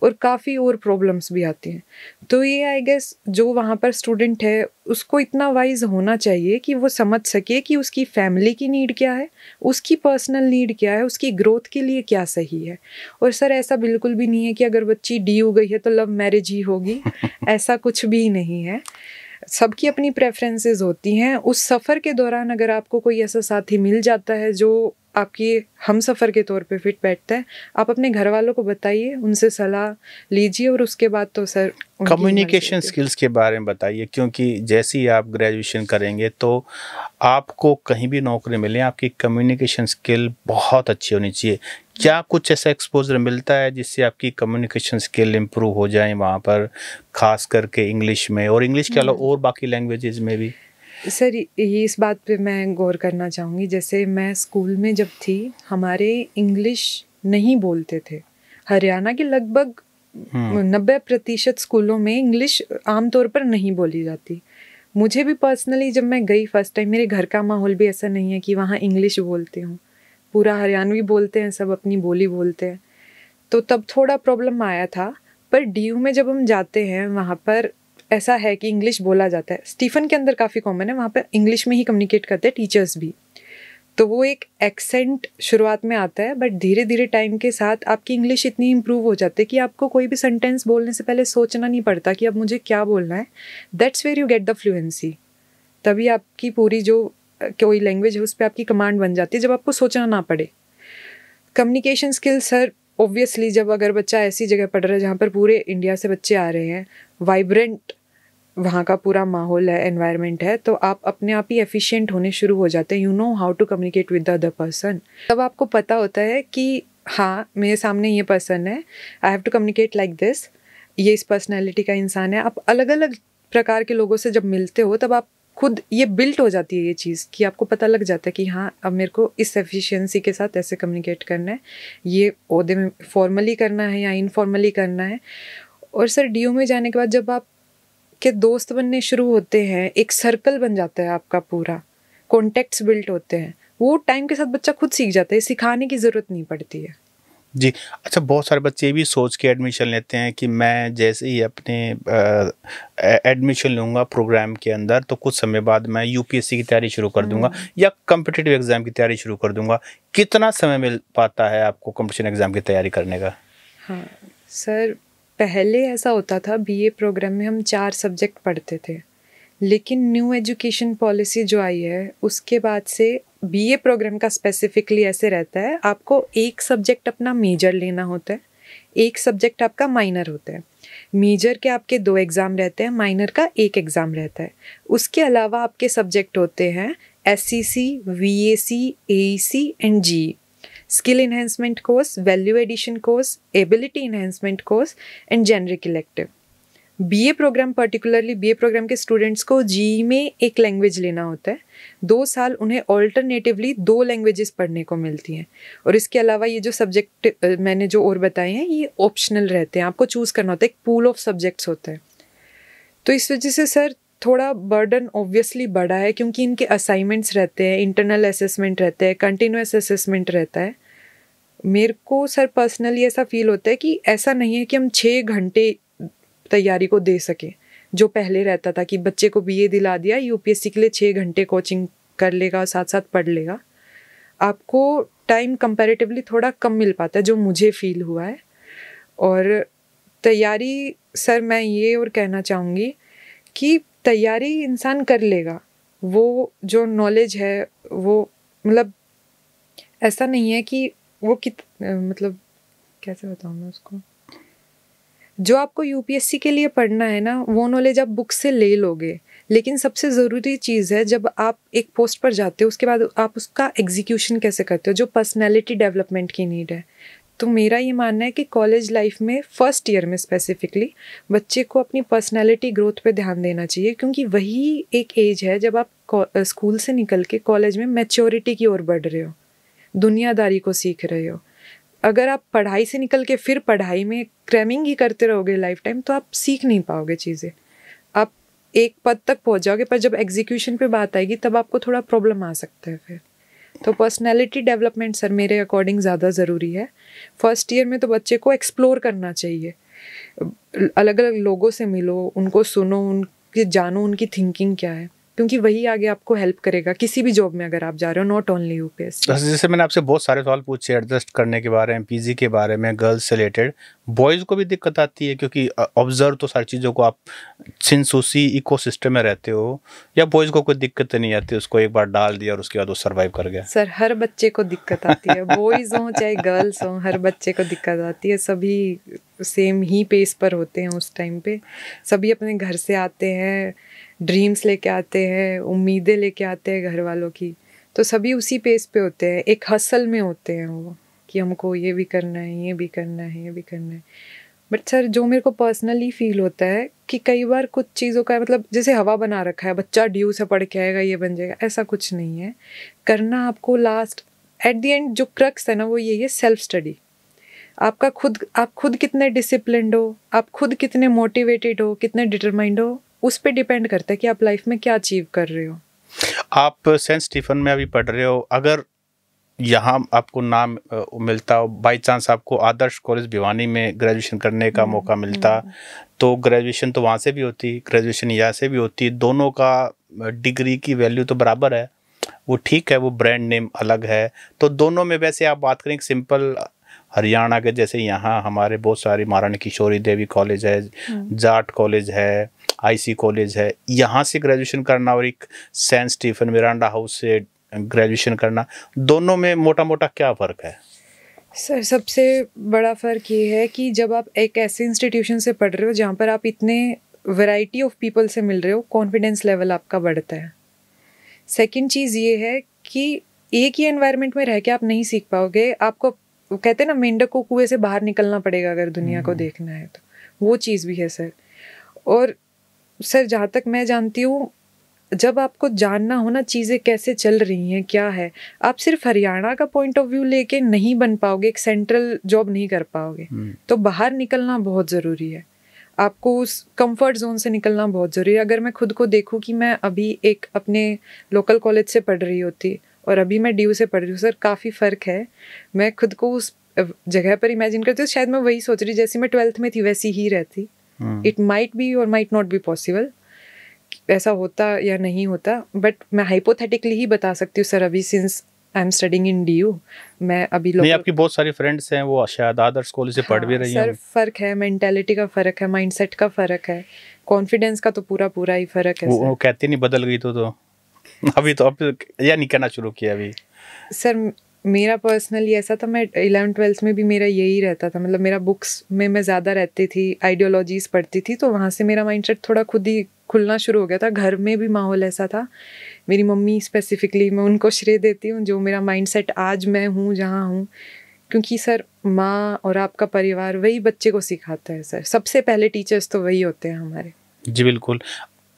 और काफ़ी और प्रॉब्लम्स भी आती हैं। तो ये आई गेस जो वहाँ पर स्टूडेंट है उसको इतना वाइज होना चाहिए कि वो समझ सके कि उसकी फैमिली की नीड क्या है, उसकी पर्सनल नीड क्या है, उसकी ग्रोथ के लिए क्या सही है। और सर ऐसा बिल्कुल भी नहीं है कि अगर बच्ची DU गई है तो लव मैरिज ही होगी, ऐसा कुछ भी नहीं है। सबकी अपनी प्रेफरेंसेस होती हैं। उस सफ़र के दौरान अगर आपको कोई ऐसा साथी मिल जाता है जो आपकी हम सफ़र के तौर पे फिट बैठता है, आप अपने घर वालों को बताइए, उनसे सलाह लीजिए और उसके बाद तो सर कम्युनिकेशन स्किल्स के बारे में बताइए, क्योंकि जैसे ही आप ग्रेजुएशन करेंगे तो आपको कहीं भी नौकरी मिले आपकी कम्युनिकेशन स्किल बहुत अच्छी होनी चाहिए। क्या कुछ ऐसा एक्सपोजर मिलता है जिससे आपकी कम्युनिकेशन स्किल इम्प्रूव हो जाए वहाँ पर, खास करके इंग्लिश में, और इंग्लिश के अलावा और बाकी लैंग्वेजेस में भी? सर ये इस बात पे मैं गौर करना चाहूँगी। जैसे मैं स्कूल में जब थी, हमारे इंग्लिश नहीं बोलते थे। हरियाणा के लगभग 90% स्कूलों में इंग्लिश आमतौर पर नहीं बोली जाती। मुझे भी पर्सनली जब मैं गई फर्स्ट टाइम, मेरे घर का माहौल भी ऐसा नहीं है कि वहाँ इंग्लिश बोलते हूँ, पूरा हरियाणवी बोलते हैं, सब अपनी बोली बोलते हैं, तो तब थोड़ा प्रॉब्लम आया था। पर DU में जब हम जाते हैं वहाँ पर ऐसा है कि इंग्लिश बोला जाता है। स्टीफन के अंदर काफ़ी कॉमन है, वहाँ पर इंग्लिश में ही कम्युनिकेट करते हैं टीचर्स भी, तो वो एक एक्सेंट शुरुआत में आता है, बट धीरे धीरे टाइम के साथ आपकी इंग्लिश इतनी इम्प्रूव हो जाती है कि आपको कोई भी सेंटेंस बोलने से पहले सोचना नहीं पड़ता कि अब मुझे क्या बोलना है। That's where you get the fluency. तभी आपकी पूरी जो कोई लैंग्वेज है उस पर आपकी कमांड बन जाती है, जब आपको सोचना ना पड़े। कम्युनिकेशन स्किल्स सर ऑब्वियसली जब अगर बच्चा ऐसी जगह पढ़ रहा है जहाँ पर पूरे इंडिया से बच्चे आ रहे हैं, वाइब्रेंट वहाँ का पूरा माहौल है, एनवायरनमेंट है, तो आप अपने आप ही एफिशिएंट होने शुरू हो जाते हैं। You know how to communicate with the other person. तब आपको पता होता है कि हाँ, मेरे सामने ये पर्सन है, I have to communicate like this, ये इस पर्सनैलिटी का इंसान है। आप अलग अलग प्रकार के लोगों से जब मिलते हो तब आप खुद ये बिल्ट हो जाती है ये चीज़ कि आपको पता लग जाता है कि हाँ, अब मेरे को इस एफिशिएंसी के साथ ऐसे कम्युनिकेट करना है, ये ओहदे में फॉर्मली करना है या इनफॉर्मली करना है। और सर DU में जाने के बाद जब आप के दोस्त बनने शुरू होते हैं, एक सर्कल बन जाता है आपका, पूरा कॉन्टेक्ट्स बिल्ट होते हैं, वो टाइम के साथ बच्चा खुद सीख जाता है, सिखाने की ज़रूरत नहीं पड़ती है। जी। अच्छा, बहुत सारे बच्चे ये भी सोच के एडमिशन लेते हैं कि मैं जैसे ही अपने एडमिशन लूँगा प्रोग्राम के अंदर तो कुछ समय बाद मैं UPSC की तैयारी शुरू कर दूंगा या कॉम्पिटिटिव एग्ज़ाम की तैयारी शुरू कर दूंगा। कितना समय मिल पाता है आपको कॉम्पिटिशन एग्ज़ाम की तैयारी करने का? हाँ सर, पहले ऐसा होता था BA प्रोग्राम में हम 4 सब्जेक्ट पढ़ते थे, लेकिन न्यू एजुकेशन पॉलिसी जो आई है उसके बाद से BA प्रोग्राम का स्पेसिफिकली ऐसे रहता है, आपको एक सब्जेक्ट अपना मेजर लेना होता है, एक सब्जेक्ट आपका माइनर होता है। मेजर के आपके 2 एग्ज़ाम रहते हैं, माइनर का 1 एग्ज़ाम रहता है। उसके अलावा आपके सब्जेक्ट होते हैं SCC, VAC, AEC and GE, skill enhancement course, value addition course, ability enhancement course and generic elective. BA programme, particularly BA programme के स्टूडेंट्स को GE में एक लैंग्वेज लेना होता है। 2 साल उन्हें ऑल्टरनेटिवली 2 लैंग्वेजेस पढ़ने को मिलती हैं। और इसके अलावा ये जो सब्जेक्ट मैंने जो और बताए हैं ये ऑप्शनल रहते हैं, आपको चूज़ करना होता है, एक पूल ऑफ सब्जेक्ट्स होता है। तो इस वजह से सर थोड़ा बर्डन ऑब्वियसली बढ़ा है, क्योंकि इनके असाइनमेंट्स रहते हैं, इंटरनल असेसमेंट रहते हैं, कंटिन्यूस असेसमेंट रहता है। मेरे को सर पर्सनली ऐसा फील होता है कि ऐसा नहीं है कि हम 6 घंटे तैयारी को दे सकें, जो पहले रहता था कि बच्चे को BA दिला दिया, UPSC के लिए 6 घंटे कोचिंग कर लेगा, साथ साथ पढ़ लेगा। आपको टाइम कंपैरेटिवली थोड़ा कम मिल पाता है, जो मुझे फील हुआ है। और तैयारी सर मैं ये और कहना चाहूँगी कि तैयारी इंसान कर लेगा, वो जो नॉलेज है वो मतलब ऐसा नहीं है कि वो मतलब कैसे बताऊँ मैं उसको, जो आपको UPSC के लिए पढ़ना है ना, वो नॉलेज आप बुक से ले लोगे, लेकिन सबसे ज़रूरी चीज़ है जब आप एक पोस्ट पर जाते हो उसके बाद आप उसका एग्जीक्यूशन कैसे करते हो, जो पर्सनैलिटी डेवलपमेंट की नीड है। तो मेरा ये मानना है कि कॉलेज लाइफ में फर्स्ट ईयर में स्पेसिफिकली बच्चे को अपनी पर्सनैलिटी ग्रोथ पे ध्यान देना चाहिए, क्योंकि वही एक एज है जब आप स्कूल से निकल के कॉलेज में मैच्योरिटी की ओर बढ़ रहे हो। दुनियादारी को सीख रहे हो। अगर आप पढ़ाई से निकल के फिर पढ़ाई में क्रैमिंग ही करते रहोगे लाइफ टाइम, तो आप सीख नहीं पाओगे चीज़ें। आप एक पद तक पहुंच जाओगे, पर जब एग्जीक्यूशन पे बात आएगी तब आपको थोड़ा प्रॉब्लम आ सकता है फिर। तो पर्सनैलिटी डेवलपमेंट सर मेरे अकॉर्डिंग ज़्यादा ज़रूरी है। फर्स्ट ईयर में तो बच्चे को एक्सप्लोर करना चाहिए, अलग अलग लोगों से मिलो, उनको सुनो, उनके जानो उनकी थिंकिंग क्या है, क्योंकि वही आगे आपको हेल्प करेगा किसी भी जॉब में अगर आप जा रहे हो, नॉट ओनली यूपीएससी। जैसे मैंने आपसे बहुत सारे सवाल पूछे एडजस्ट करने के बारे में, पीजी के बारे में, गर्ल्स से रिलेटेड, बॉयज़ को भी दिक्कत आती है? क्योंकि ऑब्जर्व तो सारी चीज़ों को आप सिंस उसी इकोसिस्टम में रहते हो, या बॉयज़ को कोई दिक्कत नहीं आती, उसको एक बार डाल दिया और उसके बाद वो सर्वाइव कर गया? सर हर बच्चे को दिक्कत आती है, बॉयज़ हों चाहे गर्ल्स हों, हर बच्चे को दिक्कत आती है। सभी सेम ही पेस पर होते हैं उस टाइम पे। सभी अपने घर से आते हैं, ड्रीम्स लेके आते हैं, उम्मीदें लेके आते हैं घर वालों की, तो सभी उसी पेस पे होते हैं, एक हसल में होते हैं वो कि हमको ये भी करना है, ये भी करना है, ये भी करना है। बट सर जो मेरे को पर्सनली फील होता है कि कई बार कुछ चीज़ों का मतलब जैसे हवा बना रखा है, बच्चा ड्यू से पढ़ के आएगा ये बन जाएगा, ऐसा कुछ नहीं है। करना आपको लास्ट एट द एंड जो क्रक्स है ना वो यही है, सेल्फ स्टडी। आपका आप खुद कितने डिसिप्लिन्ड हो, आप खुद कितने मोटिवेटेड हो, कितने डिटरमाइंड हो, उस पर डिपेंड करता है कि आप लाइफ में क्या अचीव कर रहे हो। आप सेंट स्टीफन में अभी पढ़ रहे हो, अगर यहाँ आपको नाम मिलता हो, बाई चांस आपको आदर्श कॉलेज भिवानी में ग्रेजुएशन करने का मौका मिलता, तो ग्रेजुएशन तो वहाँ से भी होती, ग्रेजुएशन यहाँ से भी होती, दोनों का डिग्री की वैल्यू तो बराबर है। वो ठीक है, वो ब्रांड नेम अलग है, तो दोनों में वैसे आप बात करें सिंपल हरियाणा के, जैसे यहाँ हमारे बहुत सारी महारानी किशोरी देवी कॉलेज है, जाट कॉलेज है, आईसी कॉलेज है, यहाँ से ग्रेजुएशन करना और एक सेंट स्टीफन मिरांडा हाउस से ग्रेजुएशन करना, दोनों में मोटा मोटा क्या फ़र्क है? सर सबसे बड़ा फ़र्क ये है कि जब आप एक ऐसे इंस्टीट्यूशन से पढ़ रहे हो जहाँ पर आप इतने वैरायटी ऑफ पीपल से मिल रहे हो, कॉन्फिडेंस लेवल आपका बढ़ता है। सेकंड चीज़ ये है कि एक ही एनवायरनमेंट में रह के आप नहीं सीख पाओगे। आपको कहते हैं ना, मेंढक को कुएं से बाहर निकलना पड़ेगा अगर दुनिया को देखना है, तो वो चीज़ भी है सर। और सर जहाँ तक मैं जानती हूँ, जब आपको जानना हो ना चीज़ें कैसे चल रही हैं, क्या है, आप सिर्फ हरियाणा का पॉइंट ऑफ व्यू लेके नहीं बन पाओगे, एक सेंट्रल जॉब नहीं कर पाओगे। तो बाहर निकलना बहुत ज़रूरी है, आपको उस कंफर्ट जोन से निकलना बहुत ज़रूरी है। अगर मैं खुद को देखूँ कि मैं अभी एक अपने लोकल कॉलेज से पढ़ रही होती और अभी मैं ड्यू से पढ़ रही हूँ, सर काफ़ी फ़र्क है। मैं खुद को उस जगह पर इमेजिन करती हूँ, शायद मैं वही सोच रही जैसी मैं 12th में थी वैसी ही रहती। इट माइट बी और माइट नॉट बी पॉसिबल, ऐसा होता या नहीं होता, बट मैं हाइपोथेटिकली ही बता सकती हूँ सर। अभी since I am studying in DU, मैं अभी नहीं, आपकी बहुत सारी फ्रेंड्स हैं वो शायद आदर्श कॉलेज से पढ़ भी रही हैं। सर फ़र्क है, मेंटालिटी का फ़र्क है, माइंडसेट का फ़र्क है, कॉन्फिडेंस का तो पूरा ही फ़र्क है। वो कहती नहीं बदल गई तो अभी तो अब या नहीं कहना शुरू किया अभी? सर मेरा पर्सनली ऐसा था, मैं 11th-12th में भी मेरा यही रहता था, मतलब मेरा बुक्स में मैं ज़्यादा रहती थी, आइडियोलॉजीज़ पढ़ती थी, तो वहाँ से मेरा माइंडसेट थोड़ा खुद ही खुलना शुरू हो गया था। घर में भी माहौल ऐसा था, मेरी मम्मी स्पेसिफिकली, मैं उनको श्रेय देती हूँ जो मेरा माइंडसेट आज मैं हूँ जहाँ हूँ, क्योंकि सर माँ और आपका परिवार वही बच्चे को सिखाता है सर। सबसे पहले टीचर्स तो वही होते हैं हमारे। जी बिल्कुल।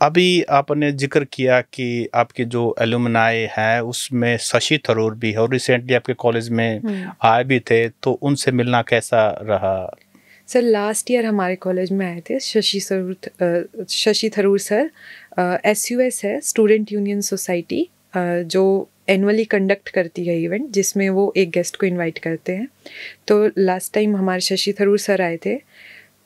अभी आपने जिक्र किया कि आपके जो एलुमनाई हैं उसमें शशि थरूर भी है और रिसेंटली आपके कॉलेज में आए भी थे, तो उनसे मिलना कैसा रहा? सर लास्ट ईयर हमारे कॉलेज में आए थे शशि थरूर सर। SUS है, स्टूडेंट यूनियन सोसाइटी, जो एनुअली कंडक्ट करती है इवेंट, जिसमें वो एक गेस्ट को इनवाइट करते हैं। तो लास्ट टाइम हमारे शशि थरूर सर आए थे।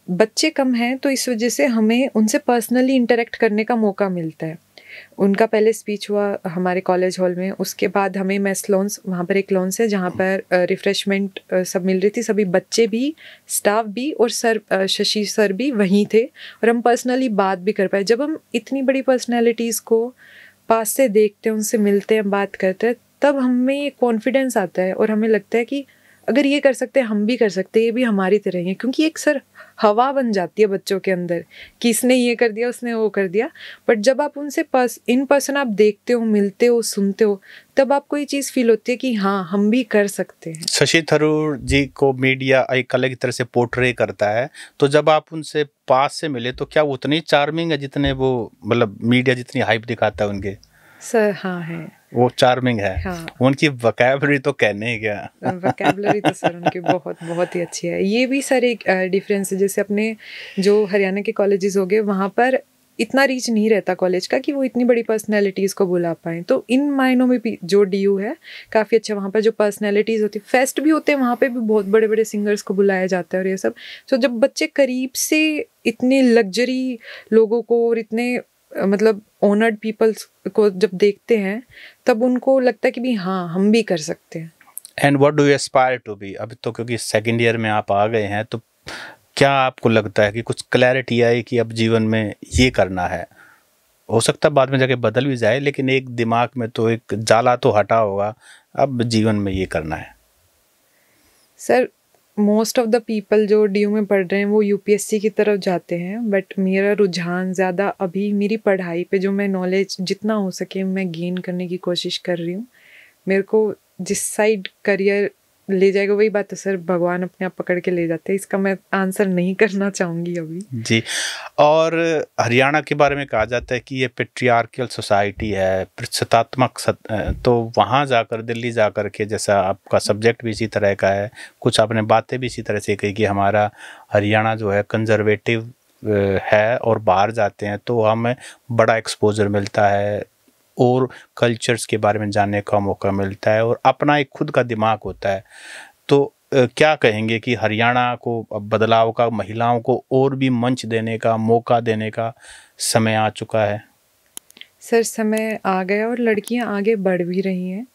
बच्चे कम हैं तो इस वजह से हमें उनसे पर्सनली इंटरेक्ट करने का मौका मिलता है। उनका पहले स्पीच हुआ हमारे कॉलेज हॉल में, उसके बाद हमें मेस लॉन्स, वहाँ पर एक लॉन्स है जहाँ पर रिफ़्रेशमेंट सब मिल रही थी, सभी बच्चे भी, स्टाफ भी और सर शशि सर भी वहीं थे और हम पर्सनली बात भी कर पाए। जब हम इतनी बड़ी पर्सनैलिटीज़ को पास से देखते हैं, उनसे मिलते हैं, बात करते हैं, तब हमें ये कॉन्फिडेंस आता है और हमें लगता है कि अगर ये कर सकते हैं हम भी कर सकते हैं, ये भी हमारी तरह ही है। क्योंकि एक सर हवा बन जाती है बच्चों के अंदर कि इसने ये कर दिया, उसने वो कर दिया, बट जब आप उनसे इन पर्सन आप देखते हो, मिलते हो, सुनते हो, तब आपको ये चीज़ फील होती है कि हाँ हम भी कर सकते हैं। शशि थरूर जी को मीडिया एक अलग तरह से पोर्ट्रे करता है, तो जब आप उनसे पास से मिले तो क्या वो उतनी चार्मिंग है जितने वो, मतलब मीडिया जितनी हाइप दिखाता है उनके? सर हाँ है, वो चार्मिंग है। हाँ, उनकी वोकैबुलरी तो कहने ही क्या। वोकैबुलरी तो सर उनकी बहुत बहुत ही अच्छी है। ये भी सर एक डिफरेंस है, जैसे अपने जो हरियाणा के कॉलेजेस हो गए वहाँ पर इतना रीच नहीं रहता कॉलेज का कि वो इतनी बड़ी पर्सनैलिटीज़ को बुला पाएँ। तो इन मायनों में भी जो DU है काफ़ी अच्छा, वहाँ पर जो पर्सनैलिटीज़ होती है, फेस्ट भी होते हैं वहाँ पे भी बहुत बड़े बड़े सिंगर्स को बुलाया जाता है और ये सब। तो जब बच्चे करीब से इतने लग्जरी लोगों को और इतने मतलब ऑनर्ड पीपल्स को जब देखते हैं तब उनको लगता है कि भी हाँ हम भी कर सकते हैं। And what do you aspire to be? अभी तो क्योंकि सेकेंड ईयर में आप आ गए हैं, तो क्या आपको लगता है कि कुछ क्लैरिटी आई कि अब जीवन में ये करना है? हो सकता है बाद में जाके बदल भी जाए, लेकिन एक दिमाग में तो एक जाला तो हटा होगा, अब जीवन में ये करना है। Sir most of the people जो DU में पढ़ रहे हैं वो UPSC की तरफ जाते हैं, बट मेरा रुझान ज़्यादा अभी मेरी पढ़ाई पे, जो मैं नॉलेज जितना हो सके मैं गेन करने की कोशिश कर रही हूँ। मेरे को जिस साइड करियर ले जाएगा वही बात है सर, भगवान अपने आप पकड़ के ले जाते हैं, इसका मैं आंसर नहीं करना चाहूँगी अभी। जी। और हरियाणा के बारे में कहा जाता है कि ये पेट्रियार्कल सोसाइटी है, प्रतिशतात्मक तो वहाँ जाकर, दिल्ली जाकर के, जैसा आपका सब्जेक्ट भी इसी तरह का है, कुछ आपने बातें भी इसी तरह से कही कि हमारा हरियाणा जो है कंजर्वेटिव है और बाहर जाते हैं तो हमें बड़ा एक्सपोजर मिलता है और कल्चर्स के बारे में जानने का मौका मिलता है और अपना एक खुद का दिमाग होता है। तो क्या कहेंगे कि हरियाणा को अब बदलाव का, महिलाओं को और भी मंच देने का, मौका देने का समय आ चुका है? सर समय आ गया और लड़कियां आगे बढ़ भी रही हैं।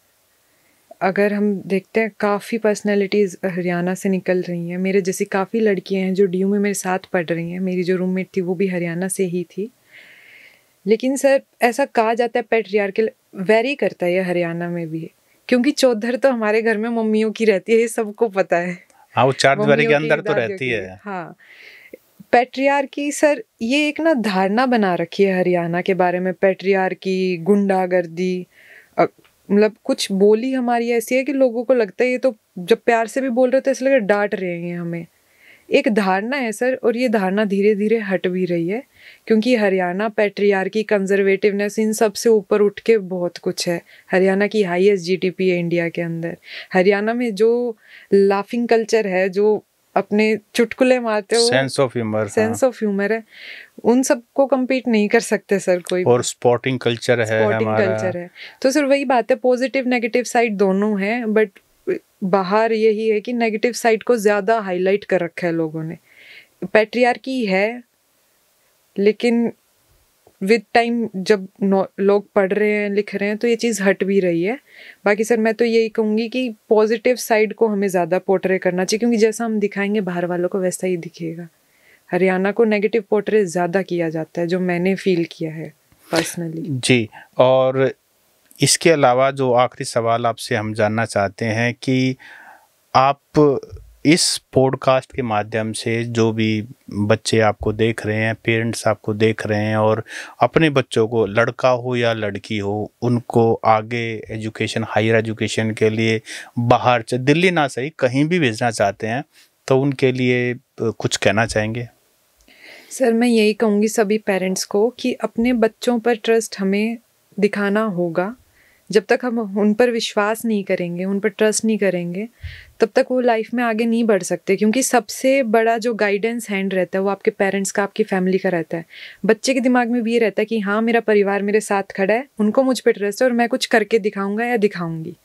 अगर हम देखते हैं काफ़ी पर्सनैलिटीज़ हरियाणा से निकल रही हैं। मेरे जैसी काफ़ी लड़कियां हैं जो DU में मेरे साथ पढ़ रही हैं। मेरी जो रूममेट थी वो भी हरियाणा से ही थी। लेकिन सर ऐसा कहा जाता है पैट्रियार्कल वेरी करता है ये हरियाणा में भी, क्योंकि चौधर तो हमारे घर में मम्मियों की रहती है, ये सबको पता है। हाँ, वो चार दीवारी के अंदर तो रहती है। हाँ, पैट्रियार्की सर ये एक ना धारणा बना रखी है हरियाणा के बारे में। पैट्रियार्की, गुंडागर्दी, मतलब कुछ बोली हमारी ऐसी है कि लोगों को लगता है ये तो जब प्यार से भी बोल रहे हो तो ऐसा लगे डांट रहे हैं हमें। एक धारणा है सर, और ये धारणा धीरे धीरे हट भी रही है, क्योंकि हरियाणा पैट्रियार्की, कंजर्वेटिवनेस, इन सब से ऊपर उठ के बहुत कुछ है। हरियाणा की हाईएस्ट GDP है इंडिया के अंदर। हरियाणा में जो लाफिंग कल्चर है, जो अपने चुटकुले मारते हो, सेंस ऑफ ह्यूमर है, उन सब को कम्पीट नहीं कर सकते सर कोई। और स्पोर्टिंग कल्चर है। तो सर वही बात है, पॉजिटिव नेगेटिव साइड दोनों हैं, बट बाहर यही है कि नेगेटिव साइड को ज़्यादा हाईलाइट कर रखा है लोगों ने। पैट्रियार्की है, लेकिन विद टाइम जब लोग पढ़ रहे हैं, लिख रहे हैं, तो ये चीज़ हट भी रही है। बाकी सर मैं तो यही कहूँगी कि पॉजिटिव साइड को हमें ज़्यादा पोर्ट्रे करना चाहिए, क्योंकि जैसा हम दिखाएंगे बाहर वालों को वैसा ही दिखेगा। हरियाणा को नेगेटिव पोर्ट्रे ज़्यादा किया जाता है, जो मैंने फील किया है पर्सनली। जी। और इसके अलावा जो आखिरी सवाल आपसे हम जानना चाहते हैं कि आप इस पॉडकास्ट के माध्यम से जो भी बच्चे आपको देख रहे हैं, पेरेंट्स आपको देख रहे हैं और अपने बच्चों को, लड़का हो या लड़की हो, उनको आगे एजुकेशन, हायर एजुकेशन के लिए बाहर, दिल्ली ना सही कहीं भी भेजना चाहते हैं, तो उनके लिए कुछ कहना चाहेंगे? सर मैं यही कहूँगी सभी पेरेंट्स को कि अपने बच्चों पर ट्रस्ट हमें दिखाना होगा। जब तक हम उन पर विश्वास नहीं करेंगे, उन पर ट्रस्ट नहीं करेंगे, तब तक वो लाइफ में आगे नहीं बढ़ सकते, क्योंकि सबसे बड़ा जो गाइडेंस हैंड रहता है वो आपके पेरेंट्स का, आपकी फैमिली का रहता है। बच्चे के दिमाग में भी ये रहता है कि हाँ मेरा परिवार मेरे साथ खड़ा है, उनको मुझ पर ट्रस्ट है और मैं कुछ करके दिखाऊंगा या दिखाऊंगी,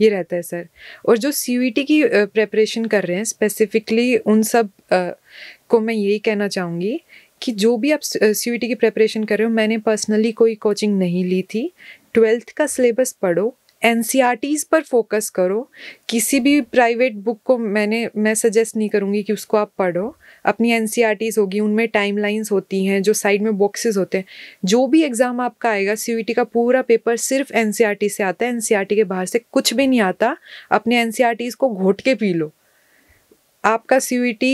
ये रहता है सर। और जो CUET की प्रेपरेशन कर रहे हैं स्पेसिफिकली, उन सब को मैं यही कहना चाहूँगी कि जो भी आप CUET की प्रेपरेशन कर रहे हो, मैंने पर्सनली कोई कोचिंग नहीं ली थी। 12th का सिलेबस पढ़ो, NCERTs पर फोकस करो। किसी भी प्राइवेट बुक को मैं सजेस्ट नहीं करूँगी कि उसको आप पढ़ो। अपनी NCERTs होगी, उनमें टाइमलाइंस होती हैं, जो साइड में बॉक्सेस होते हैं। जो भी एग्ज़ाम आपका आएगा, CUET का पूरा पेपर सिर्फ NCERT से आता है, NCERT के बाहर से कुछ भी नहीं आता। अपने NCERTs को घोट के पी लो, आपका CUET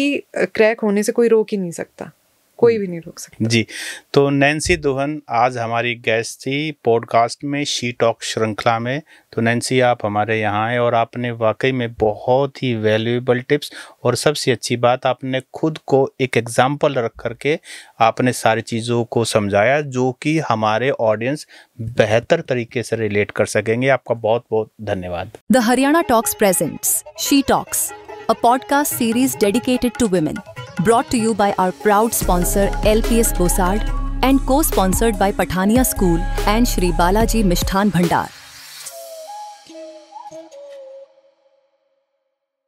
क्रैक होने से कोई रोक ही नहीं सकता। कोई भी नहीं रोक सकता। जी, तो नैन्सी दुहन आज हमारी गेस्ट थी पॉडकास्ट में, शी टॉक श्रृंखला में। तो नैन्सी, आप हमारे यहाँ आए और आपने वाकई में बहुत ही वैल्यूएबल टिप्स, और सबसे अच्छी बात, आपने खुद को एक एग्जाम्पल रख करके आपने सारी चीज़ों को समझाया, जो कि हमारे ऑडियंस बेहतर तरीके से रिलेट कर सकेंगे। आपका बहुत बहुत धन्यवाद। The Haryana talks presents she talks, a podcast series dedicated to women, brought to you by our proud sponsor LPS Bosard and co-sponsored by Pathania School and Shri Balaji Mishthan Bhandar.